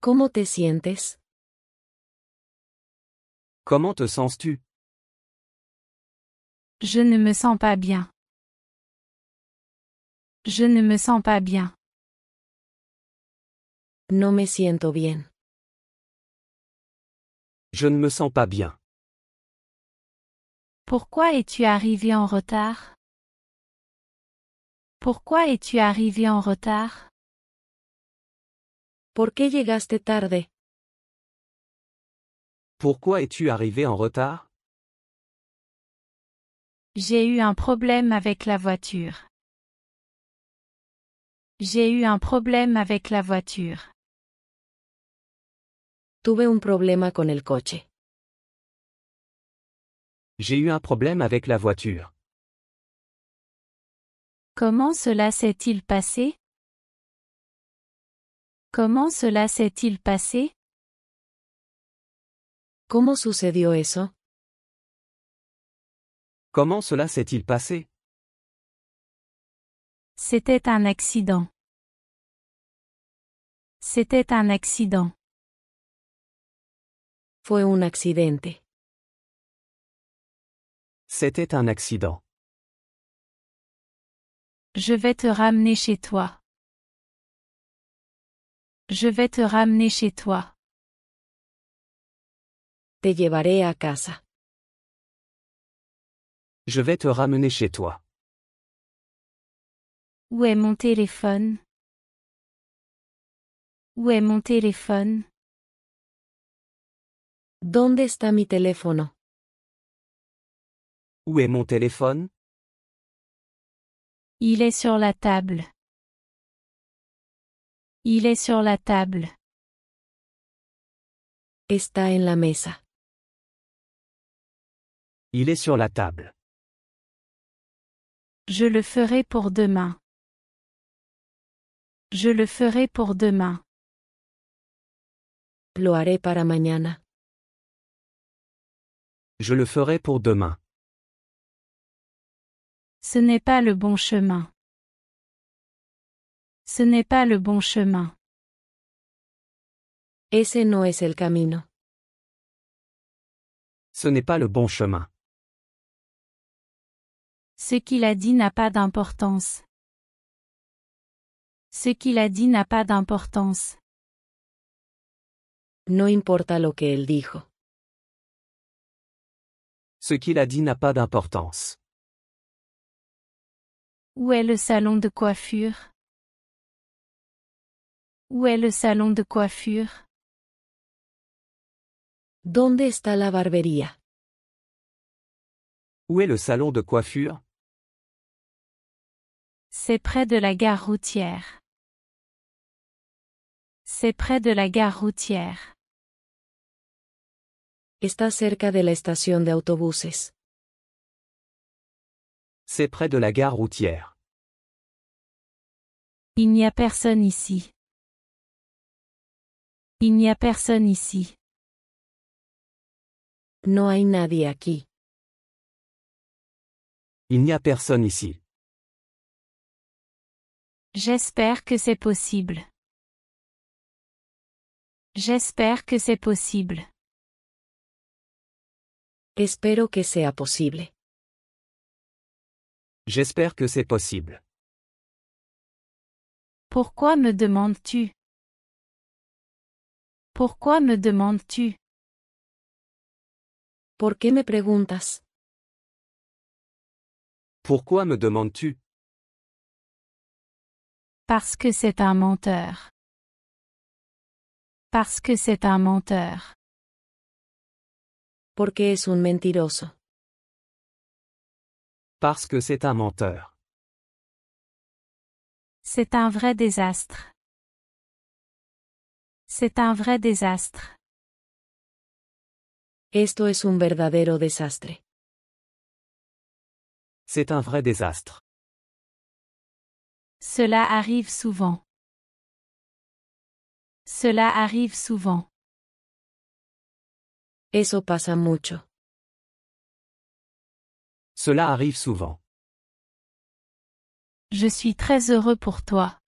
¿Cómo te sientes? Comment te sens-tu? Je ne me sens pas bien. Je ne me sens pas bien. No me siento bien. Je ne me sens pas bien. Pourquoi es-tu arrivé en retard? Pourquoi es-tu arrivé en retard? ¿Por qué llegaste tarde? Pourquoi es-tu arrivé en retard? J'ai eu un problème avec la voiture. J'ai eu un problème avec la voiture. Tuve un problema con el coche. J'ai eu un problème avec la voiture. Comment cela s'est-il passé? Comment cela s'est-il passé? ¿Cómo sucedió eso? Comment cela s'est-il passé? C'était un accident. C'était un accident. Fue un accidente. C'était un accident. Je vais te ramener chez toi. Je vais te ramener chez toi. Te llevaré a casa. Je vais te ramener chez toi. Où est mon téléphone? Où est mon téléphone? ¿Dónde está mi teléfono? Où est mon téléphone? Il est sur la table. Il est sur la table. Está en la mesa. Il est sur la table. Je le ferai pour demain. Je le ferai pour demain. Lo haré para mañana. Je le ferai pour demain. Ce n'est pas le bon chemin. Ce n'est pas le bon chemin. Ese no es el camino. Ce n'est pas le bon chemin. Ce qu'il a dit n'a pas d'importance. Ce qu'il a dit n'a pas d'importance. No importa lo que él dijo. Ce qu'il a dit n'a pas d'importance. Où est le salon de coiffure? Où est le salon de coiffure? ¿Dónde está la barbería? Où est le salon de coiffure? C'est près de la gare routière. C'est près de la gare routière. Está cerca de la estación de autobuses. C'est près de la gare routière. Il n'y a personne ici. Il n'y a personne ici. No hay nadie aquí. Il n'y a personne ici. J'espère que c'est possible. J'espère que c'est possible. Espero que sea posible. J'espère que c'est possible. Pourquoi me demandes-tu? Pourquoi me demandes-tu? ¿Por qué me preguntas? Pourquoi me demandes-tu? Parce que c'est un menteur. Parce que c'est un menteur. Porque es un mentiroso. Parce que c'est un menteur. C'est un vrai désastre. C'est un vrai désastre. Esto es un verdadero desastre. C'est un vrai désastre. Cela arrive souvent. Cela arrive souvent. Eso pasa mucho. Cela arrive souvent. Je suis très heureux pour toi.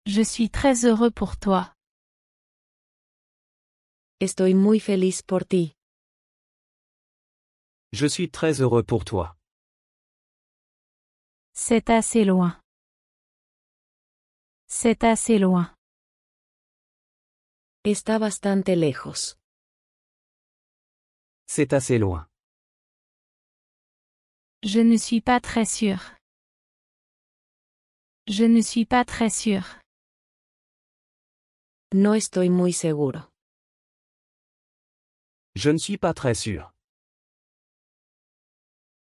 Je suis très heureux pour toi. Estoy muy feliz por ti. Je suis très heureux pour toi. C'est assez loin. C'est assez loin. Está bastante lejos. C'est assez loin. Je ne suis pas très sûr. Je ne suis pas très sûr. No estoy muy seguro. Je ne suis pas très sûr.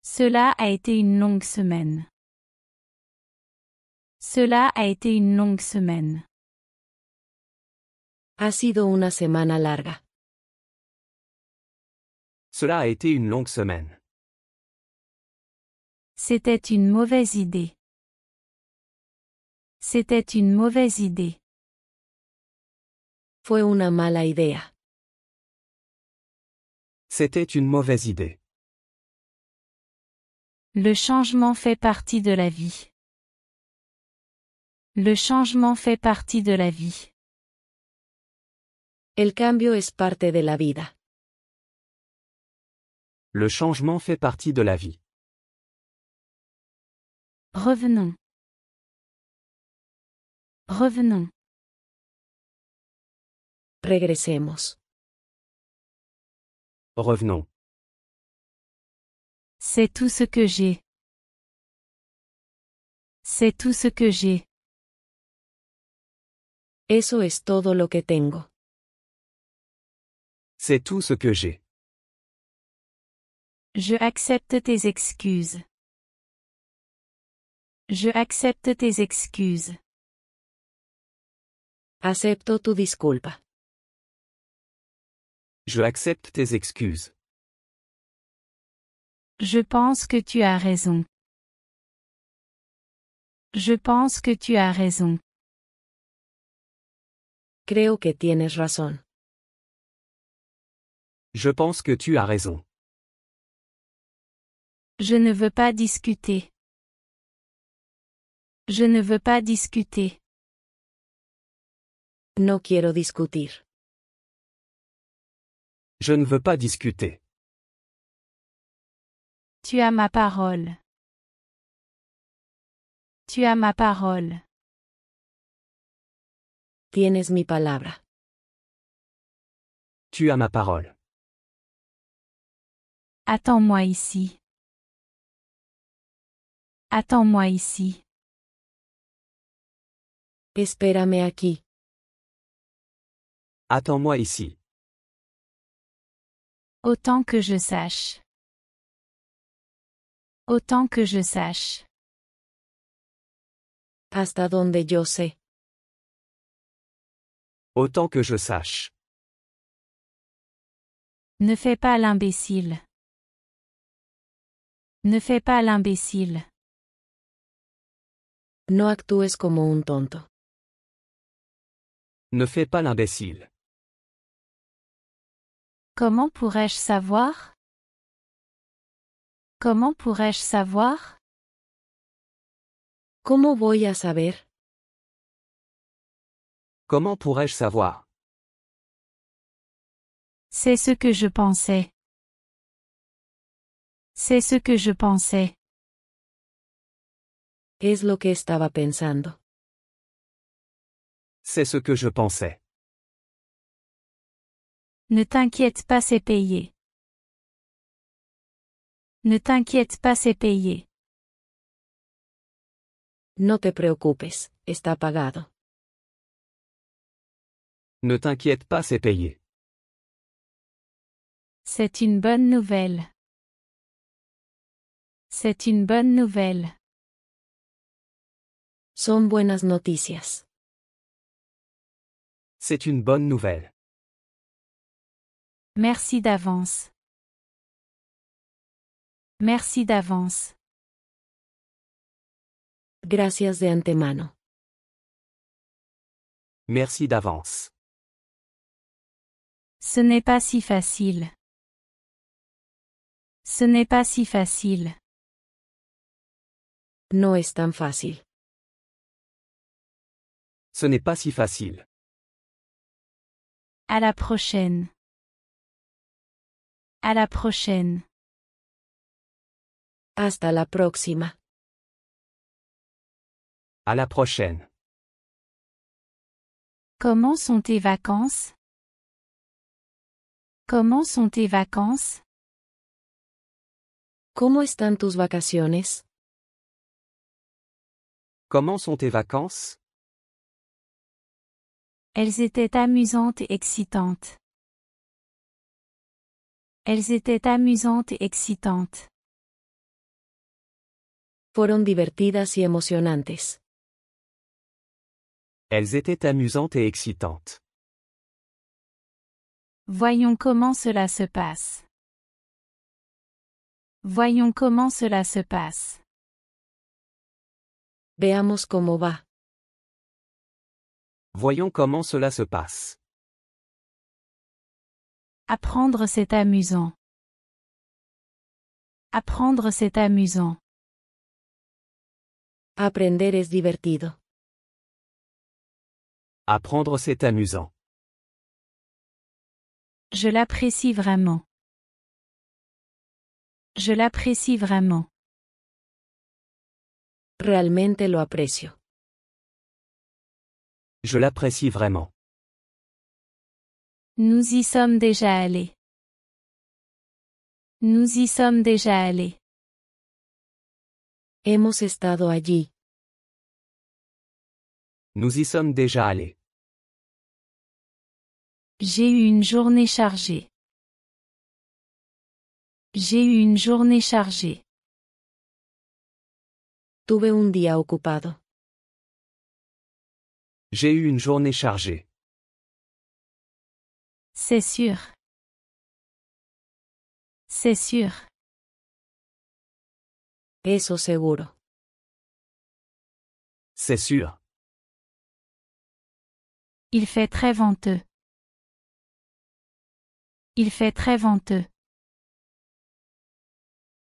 Cela a été une longue semaine. Cela a été une longue semaine. Ha sido una semana larga. Cela a été une longue semaine. C'était une mauvaise idée. C'était une mauvaise idée. Fue una mala idea. C'était une mauvaise idée. Le changement fait partie de la vie. Le changement fait partie de la vie. El cambio es parte de la vida. Le changement fait partie de la vie. Revenons. Revenons. Regresemos. Revenons. C'est tout ce que j'ai. C'est tout ce que j'ai. Eso es todo lo que tengo. C'est tout ce que j'ai. Je accepte tes excuses. Je accepte tes excuses. Acepto tu disculpa. Je accepte tes excuses. Je pense que tu as raison. Je pense que tu as raison. Creo que tienes razón. Je pense que tu as raison. Je ne veux pas discuter. Je ne veux pas discuter. No quiero discutir. Je ne veux pas discuter. Tu as ma parole. Tu as ma parole. Tienes mi palabra. Tu as ma parole. Attends-moi ici. Attends-moi ici. Espérame aquí. Attends-moi ici. Autant que je sache. Autant que je sache. Hasta donde yo sé. Autant que je sache. Ne fais pas l'imbécile. Ne fais pas l'imbécile. No actúes como un tonto. Ne fais pas l'imbécile. Comment pourrais-je savoir? Comment pourrais-je savoir? ¿Cómo voy a saber? Comment pourrais-je savoir? C'est ce que je pensais. C'est ce que je pensais. Es lo que estaba pensando. C'est ce que je pensais. Ne t'inquiète pas, c'est payé. Ne t'inquiète pas, c'est payé. No te preocupes, está pagado. Ne t'inquiète pas, c'est payé. C'est une bonne nouvelle. C'est une bonne nouvelle. Son buenas noticias. C'est une bonne nouvelle. Merci d'avance. Merci d'avance. Gracias de antemano. Merci d'avance. Ce n'est pas si facile. Ce n'est pas si facile. No es tan fácil. Ce n'est pas si facile. À la prochaine. À la prochaine. Hasta la próxima. À la prochaine. Comment sont tes vacances? Comment sont tes vacances? ¿Cómo están tus vacaciones? Comment sont tes vacances? Elles étaient amusantes et excitantes. Elles étaient amusantes et excitantes. Fueron divertidas y emocionantes. Elles étaient amusantes et excitantes. Voyons comment cela se passe. Voyons comment cela se passe. Veamos cómo va. Voyons comment cela se passe. Apprendre c'est amusant. Apprendre c'est amusant. Aprender es divertido. Apprendre c'est amusant. Je l'apprécie vraiment. Je l'apprécie vraiment. Realmente lo aprecio. Je l'apprécie vraiment. Nous y sommes déjà allés. Nous y sommes déjà allés. Hemos estado allí. Nous y sommes déjà allés. J'ai eu une journée chargée. J'ai eu une journée chargée. Tuve un día ocupado. J'ai eu une journée chargée. C'est sûr. C'est sûr. Eso seguro. C'est sûr. Il fait très venteux. Il fait très venteux.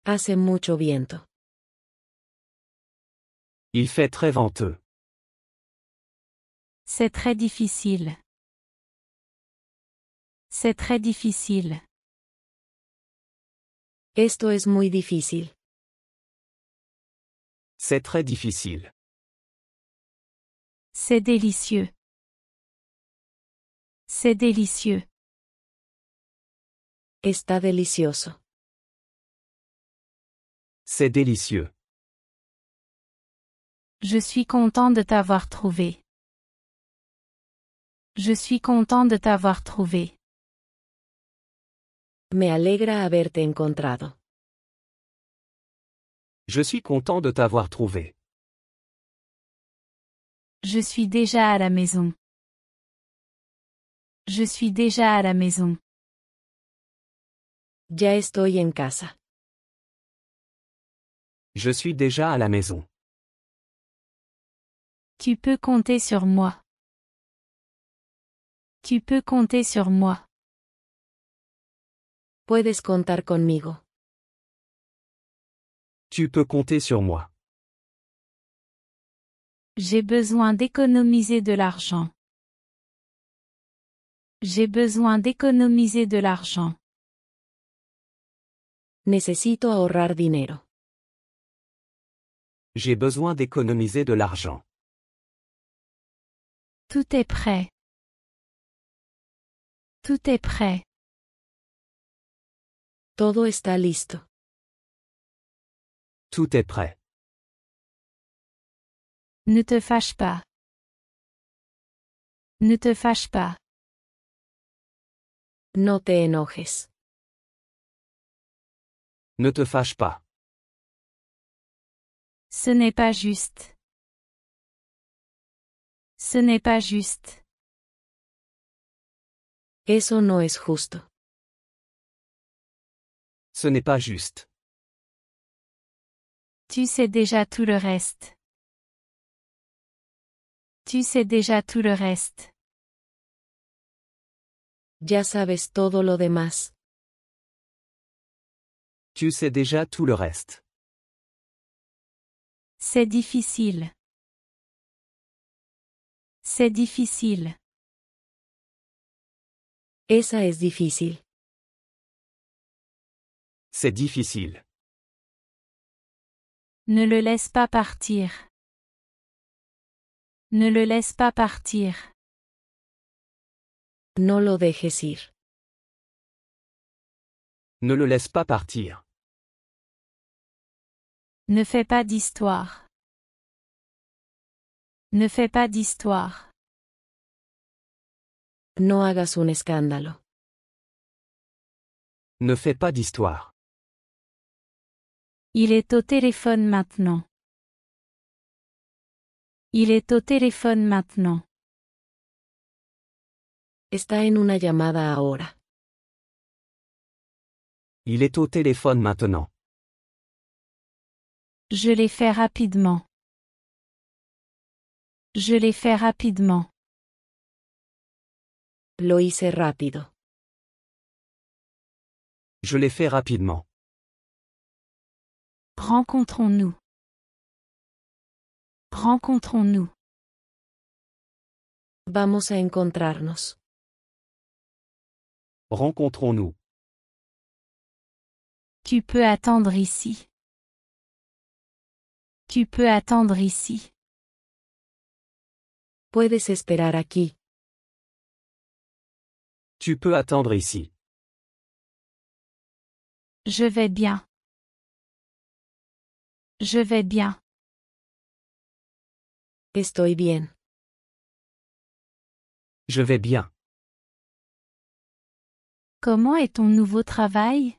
Hace mucho viento. Il fait très venteux. C'est très difficile. C'est très difficile. Esto es muy difícil. C'est très difficile. C'est délicieux. C'est délicieux. Está delicioso. C'est délicieux. Je suis content de t'avoir trouvé. Je suis content de t'avoir trouvé. Me alegra haberte encontrado. Je suis content de t'avoir trouvé. Je suis déjà à la maison. Je suis déjà à la maison. Ya estoy en casa. Je suis déjà à la maison. Tu peux compter sur moi. Tu peux compter sur moi. Puedes contar conmigo. Tu peux compter sur moi. J'ai besoin d'économiser de l'argent. J'ai besoin d'économiser de l'argent. Necesito ahorrar dinero. J'ai besoin d'économiser de l'argent. Tout est prêt. Tout est prêt. Todo está listo. Tout est prêt. Ne te fâche pas. Ne te fâche pas. No te enojes. Ne te fâche pas. Ce n'est pas juste. Ce n'est pas juste. Eso no es justo. Ce n'est pas juste. Tu sais déjà tout le reste. Tu sais déjà tout le reste. Ya sabes todo lo demás. Tu sais déjà tout le reste. C'est difficile. C'est difficile. Esa es difícil. C'est difficile. Ne le laisse pas partir. Ne le laisse pas partir. No lo dejes ir. Ne le laisse pas partir. Ne fais pas d'histoire. Ne fais pas d'histoire. No hagas un escándalo. Ne fais pas d'histoire. Il est au téléphone maintenant. Il est au téléphone maintenant. Está en una llamada ahora. Il est au téléphone maintenant. Je l'ai fait rapidement. Je l'ai fait rapidement. Lo hice rápido. Je l'ai fait rapidement. Rencontrons-nous. Rencontrons-nous. Vamos a encontrarnos. Rencontrons-nous. Tu peux attendre ici. Tu peux attendre ici. Puedes esperar aquí. Tu peux attendre ici. Je vais bien. Je vais bien. Estoy bien. Je vais bien. Comment est ton nouveau travail?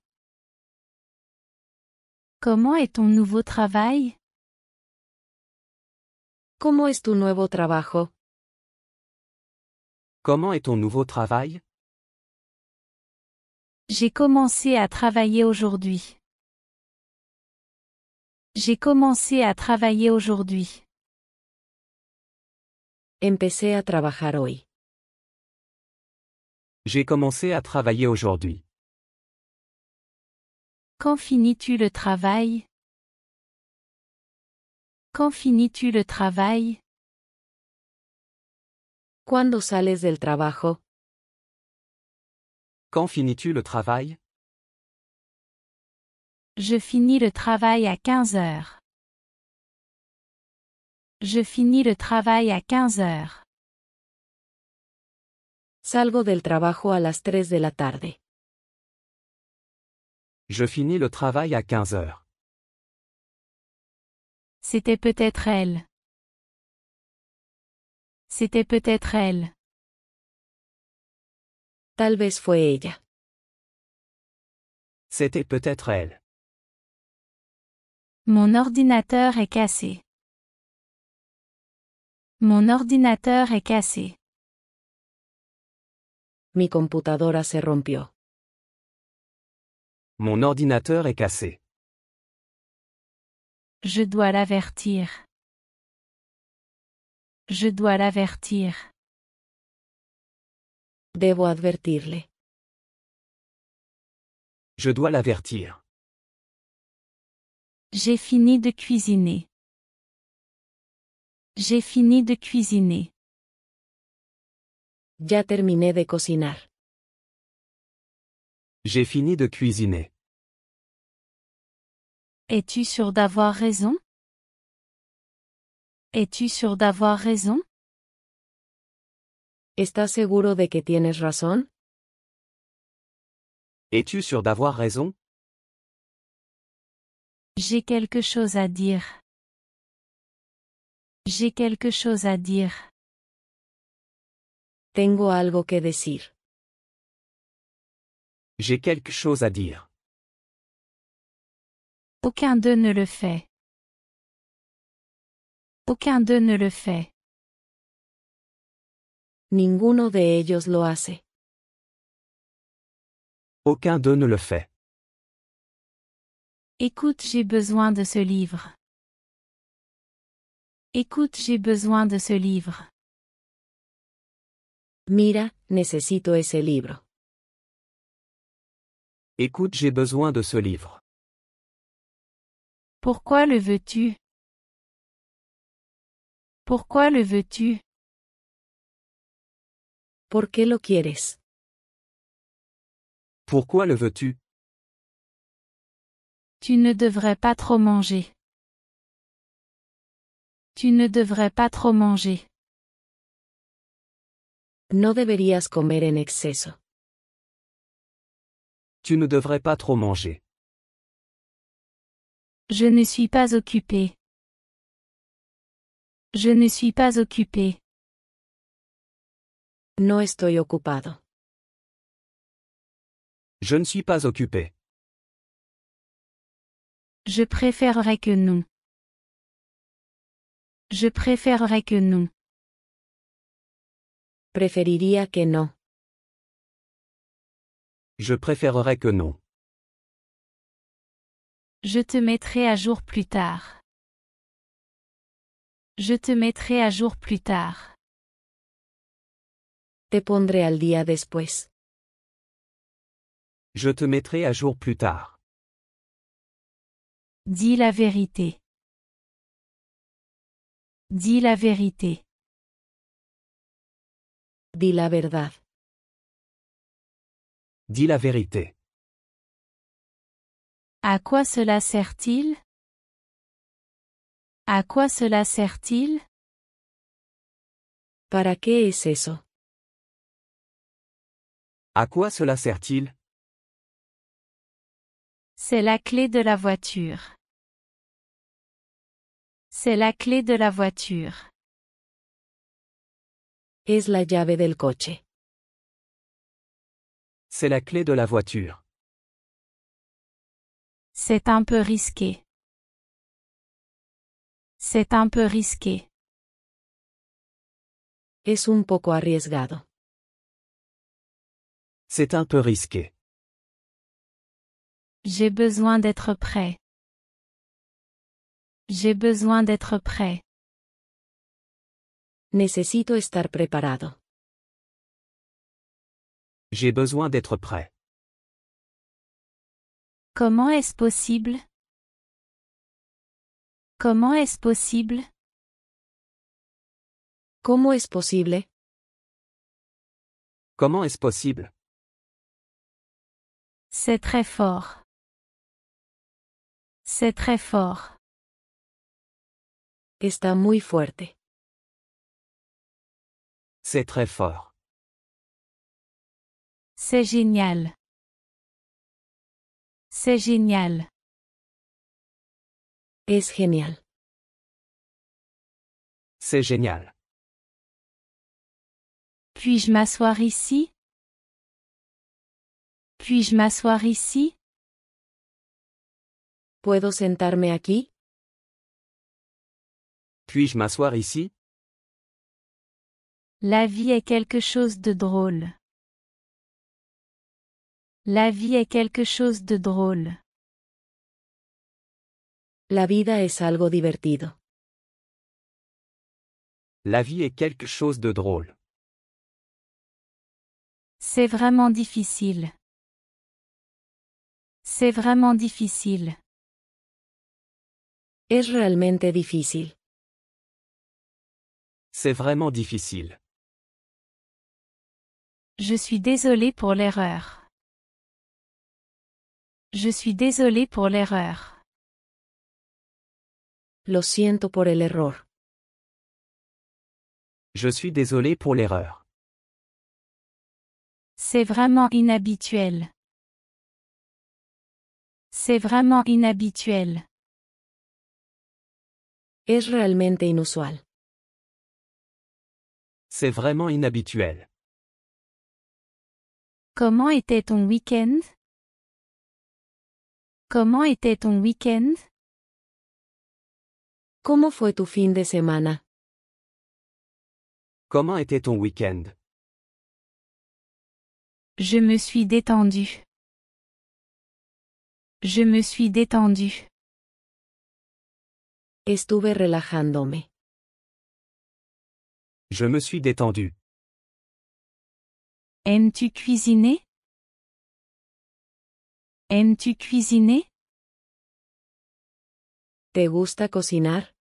Comment est ton nouveau travail? ¿Cómo es tu nuevo trabajo? Comment est ton nouveau travail? J'ai commencé à travailler aujourd'hui. J'ai commencé à travailler aujourd'hui. Empecé a trabajar hoy. J'ai commencé à travailler aujourd'hui. Quand finis-tu le travail? Quand finis-tu le travail? ¿Cuándo sales del trabajo? Quand finis-tu le travail? Je finis le travail à 15 heures. Je finis le travail à 15 heures. Salgo del trabajo a las 3 de la tarde. Je finis le travail à 15 heures. C'était peut-être elle. C'était peut-être elle. Tal vez fue ella. C'était peut-être elle. Mon ordinateur est cassé. Mon ordinateur est cassé. Mi computadora se rompió. Mon ordinateur est cassé. Je dois l'avertir. Je dois l'avertir. Debo advertirle. Je dois l'avertir. J'ai fini de cuisiner. J'ai fini de cuisiner. Ya terminé de cocinar. J'ai fini de cuisiner. Es-tu sûr d'avoir raison? Es-tu sûr d'avoir raison? ¿Estás seguro de que tienes razón? Es-tu sûr d'avoir raison? J'ai quelque chose à dire. J'ai quelque chose à dire. Tengo algo que decir. J'ai quelque chose à dire. Aucun d'eux ne le fait. Aucun d'eux ne le fait. Ninguno de ellos lo hace. Aucun d'eux ne le fait. Écoute, j'ai besoin de ce livre. Écoute, j'ai besoin de ce livre. Mira, necesito ese libro. Écoute, j'ai besoin de ce livre. Pourquoi le veux-tu? Pourquoi le veux-tu? ¿Por qué lo quieres? Pourquoi le veux-tu? Tu ne devrais pas trop manger. Tu ne devrais pas trop manger. No deberías comer en exceso. Tu ne devrais pas trop manger. Je ne suis pas occupé. Je ne suis pas occupé. No estoy ocupado. Je ne suis pas occupé. Je préférerais que non. Je préférerais que non. Preferiría que no. Je préférerais que non. Je te mettrai à jour plus tard. Je te mettrai à jour plus tard. Te pondré al día después. Je te mettrai à jour plus tard. Dis la vérité. Dis la vérité. Di la verdad. Dis la vérité. À quoi cela sert-il? À quoi cela sert-il? ¿Para qué es eso? À quoi cela sert-il? C'est la clé de la voiture. C'est la clé de la voiture. Es la llave del coche. C'est la clé de la voiture. C'est un peu risqué. C'est un peu risqué. Es un poco arriesgado. C'est un peu risqué. J'ai besoin d'être prêt. J'ai besoin d'être prêt. Necesito estar preparado. J'ai besoin d'être prêt. Comment est-ce possible? Comment est-ce possible? ¿Cómo es posible? Comment est-ce possible? C'est très fort. C'est très fort. Está muy fuerte. C'est très fort. C'est génial. C'est génial. Es genial. C'est génial. Puis-je m'asseoir ici? Puis-je m'asseoir ici? ¿Puedo sentarme aquí? Puis-je m'asseoir ici? La vie est quelque chose de drôle. La vie est quelque chose de drôle. La vida es algo divertido. La vie est quelque chose de drôle. C'est vraiment difficile. C'est vraiment difficile. Es realmente difícil. C'est vraiment difficile. Je suis désolé pour l'erreur. Je suis désolé pour l'erreur. Lo siento por el error. Je suis désolé pour l'erreur. C'est vraiment inhabituel. C'est vraiment inhabituel. Es realmente inusual. C'est vraiment inhabituel. Comment était ton week-end? Comment était ton week-end? ¿Cómo fue tu fin de semana? Comment était ton week-end? Je me suis détendu. Je me suis détendu. Estuve relajándome. Je me suis détendu. Aimes-tu cuisiner? Aimes-tu cuisiner? ¿Te gusta cocinar?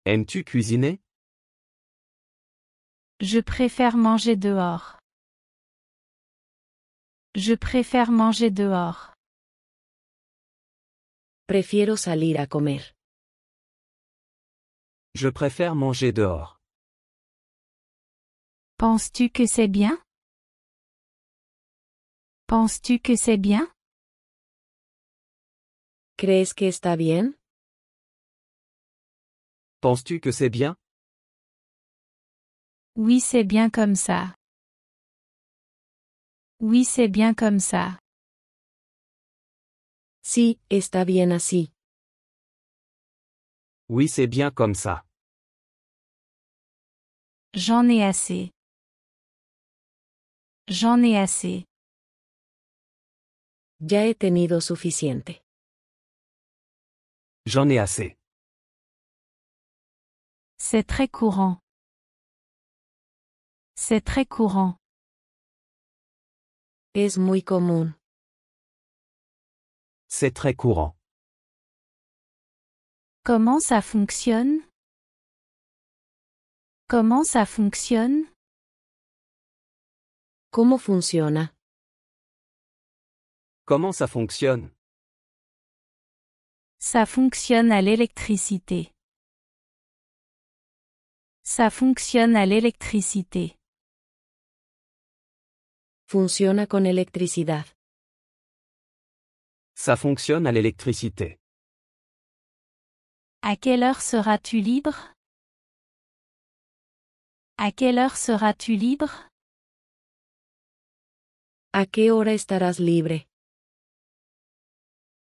Aimes-tu cuisiner? Je préfère manger dehors. Je préfère manger dehors. Prefiero salir a comer. Je préfère manger dehors. Penses-tu que c'est bien? Penses-tu que c'est bien? ¿Crees que está bien? Penses-tu que c'est bien? Oui, c'est bien comme ça. Oui, c'est bien comme ça. Sí, está bien así. Oui, c'est bien comme ça. J'en ai assez. J'en ai assez. Ya he tenido suficiente. J'en ai assez. C'est très courant. C'est très courant. Es muy común. C'est très courant. Comment ça fonctionne? Comment ça fonctionne? ¿Cómo funciona? Comment ça fonctionne? Ça fonctionne à l'électricité. Ça fonctionne à l'électricité. Funciona con electricidad. Ça fonctionne à l'électricité. À quelle heure seras-tu libre? À quelle heure seras-tu libre? ¿A qué hora estarás libre?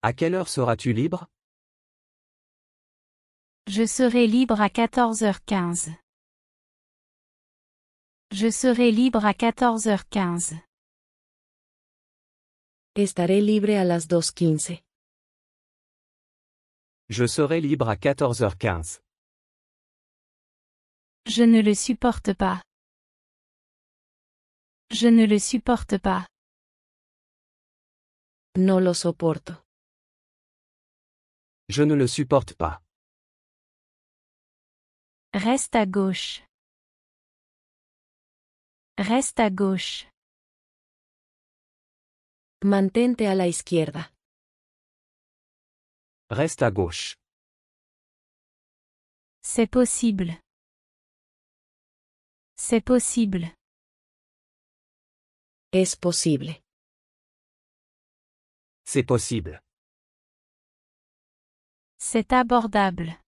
À quelle heure seras-tu libre? Je serai libre à 14h15. Je serai libre à 14h15. Estaré libre a las 2:15. Je serai libre à 14h15. Je ne le supporte pas. Je ne le supporte pas. No lo soporto. Je ne le supporte pas. Reste à gauche. Reste à gauche. Mantente a la izquierda. Reste à gauche. C'est possible. C'est possible. Es posible. C'est possible. C'est abordable.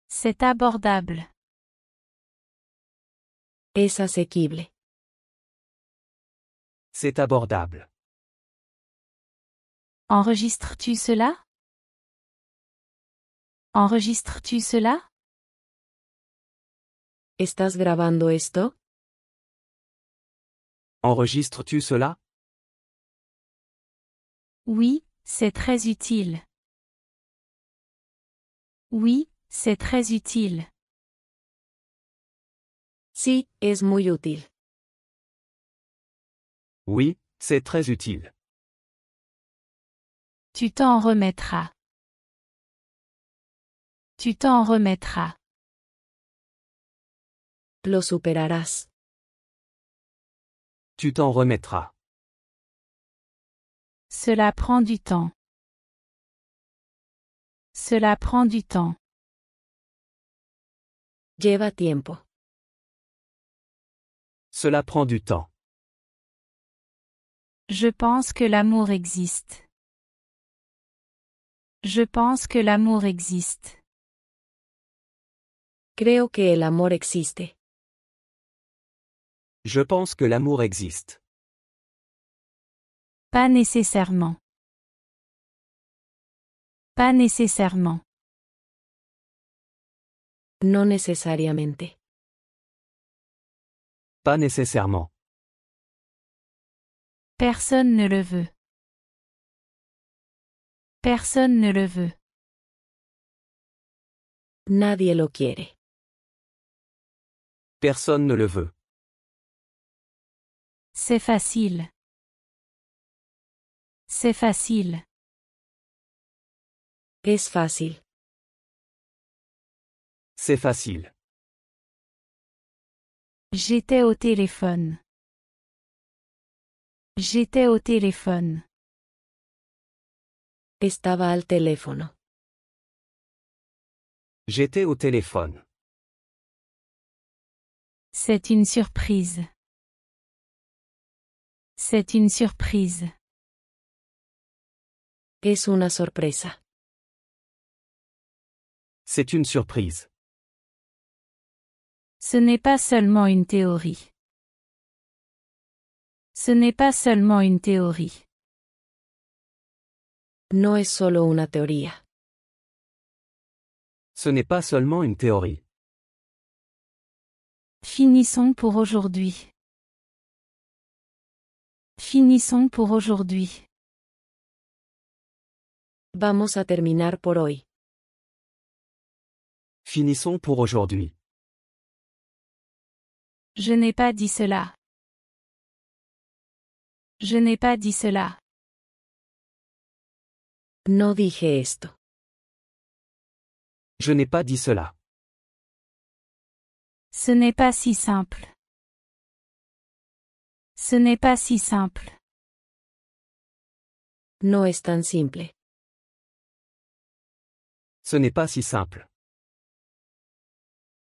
C'est abordable. Es asequible. C'est abordable. Enregistres-tu cela? Enregistres-tu cela? ¿Estás grabando esto? Enregistres-tu cela? Oui, c'est très utile. Oui, c'est très utile. Sí, es muy útil. Oui, c'est très utile. Tu t'en remettras. Tu t'en remettras. Lo superarás. Tu t'en remettras. Cela prend du temps. Cela prend du temps. Lleva tiempo. Cela prend du temps. Je pense que l'amour existe. Je pense que l'amour existe. Creo que el amor existe. Je pense que l'amour existe. Pas nécessairement. Pas nécessairement. No necesariamente. Pas nécessairement. Personne ne le veut. Personne ne le veut. Nadie lo quiere. Personne ne le veut. C'est facile. C'est facile. Es fácil. C'est facile. J'étais au téléphone. J'étais au téléphone. Estaba al teléfono. J'étais au téléphone. C'est une surprise. C'est une surprise. Es una sorpresa. C'est une surprise. Ce n'est pas seulement une théorie. Ce n'est pas seulement une théorie. No es solo una teoría. Ce n'est pas seulement une théorie. Finissons pour aujourd'hui. Finissons pour aujourd'hui. Vamos a terminar por hoy. Finissons pour aujourd'hui. Je n'ai pas dit cela. Je n'ai pas dit cela. No dije esto. Je n'ai pas dit cela. Ce n'est pas si simple. Ce n'est pas si simple. No es tan simple. Ce n'est pas si simple.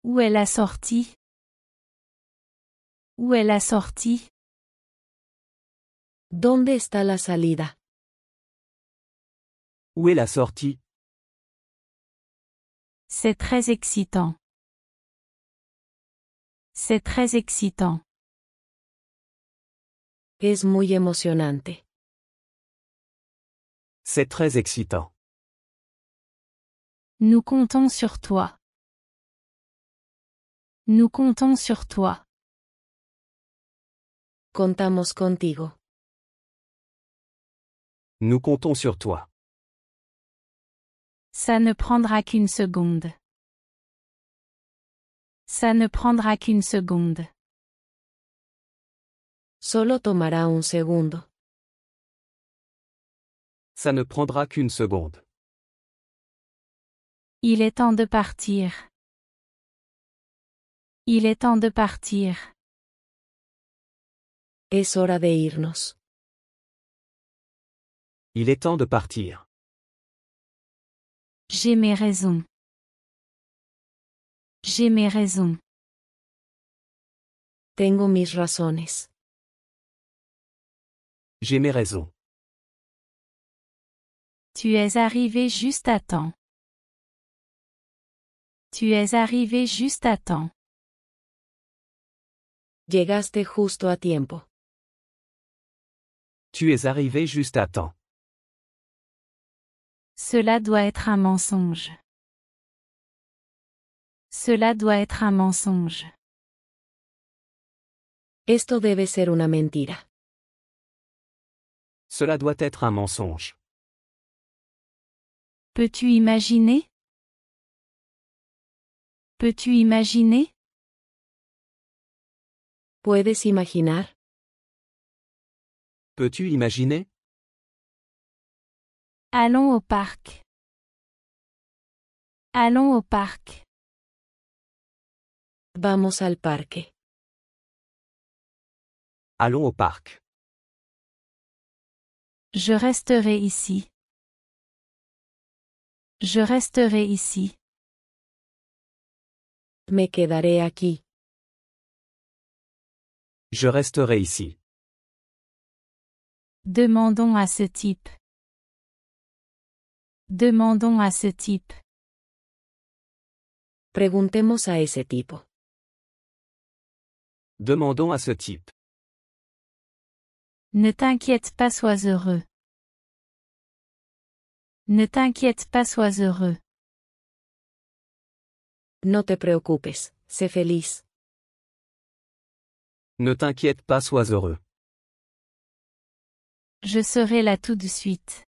Où est la sortie? Où est la sortie? ¿Dónde está la salida? Où est la sortie? C'est très excitant. C'est très excitant. Es muy emocionante. C'est très excitant. Nous comptons sur toi. Nous comptons sur toi. Contamos contigo. Nous comptons sur toi. Ça ne prendra qu'une seconde. Ça ne prendra qu'une seconde. Solo tomará un segundo. Ça ne prendra qu'une seconde. Il est temps de partir. Il est temps de partir. Es hora de irnos. Il est temps de partir. J'ai mes raisons. J'ai mes raisons. Tengo mis razones. J'ai mes raisons. Tu es arrivé juste à temps. Tu es arrivé juste à temps. Llegaste justo a tiempo. Tu es arrivé juste à temps. Cela doit être un mensonge. Cela doit être un mensonge. Esto debe ser una mentira. Cela doit être un mensonge. Peux-tu imaginer? Peux-tu imaginer? ¿Puedes imaginar? Peux-tu imaginer? Allons au parc. Allons au parc. Vamos al parque. Allons au parc. Je resterai ici. Je resterai ici. Me quedaré aquí. Je resterai ici. Demandons à ce type. Demandons à ce type. Preguntemos a ese tipo. Demandons à ce type. Ne t'inquiète pas, sois heureux. Ne t'inquiète pas, sois heureux. No te preocupes, sé feliz. Ne t'inquiète pas, sois heureux. Je serai là tout de suite.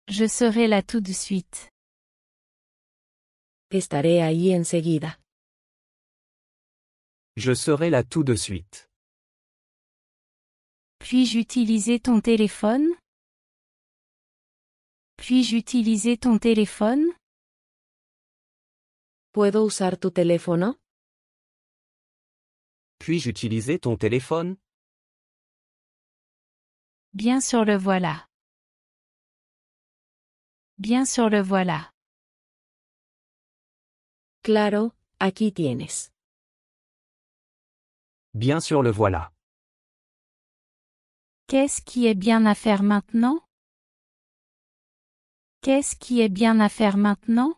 Je serai là tout de suite. Estaré ahí enseguida. Je serai là tout de suite. Puis-je utiliser ton téléphone? Puis-je utiliser ton téléphone? ¿Puedo usar tu teléfono? Puis-je utiliser ton téléphone? Bien sûr le voilà. Bien sûr le voilà. Claro, aquí tienes. Bien sûr le voilà. Qu'est-ce qui est bien à faire maintenant? Qu'est-ce qui est bien à faire maintenant?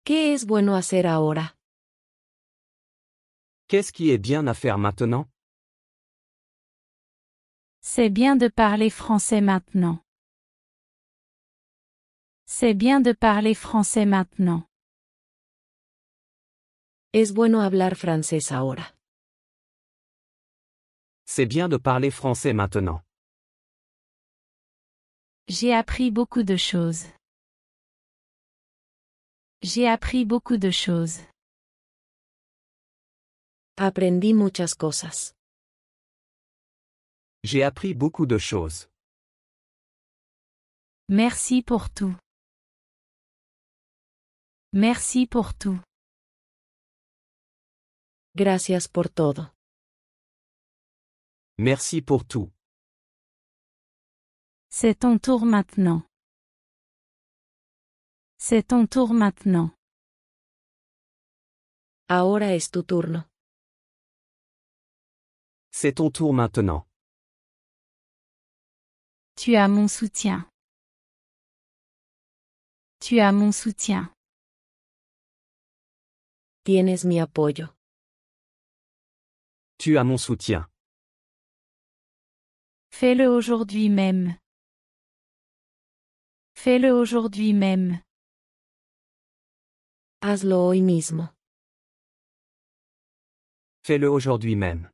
¿Qué es bueno hacer ahora? Qu'est-ce qui est bien à faire maintenant? C'est bien de parler français maintenant. C'est bien de parler français maintenant. Es bueno hablar francés ahora. C'est bien de parler français maintenant. J'ai appris beaucoup de choses. J'ai appris beaucoup de choses. Aprendí muchas cosas. J'ai appris beaucoup de choses. Merci pour tout. Merci pour tout. Gracias por todo. Merci pour tout. C'est ton tour maintenant. C'est ton tour maintenant. Ahora es tu turno. C'est ton tour maintenant. Tu as mon soutien. Tu as mon soutien. Tienes mi apoyo. Tu as mon soutien. Fais-le aujourd'hui même. Fais-le aujourd'hui même. Hazlo hoy mismo. Fais-le aujourd'hui même.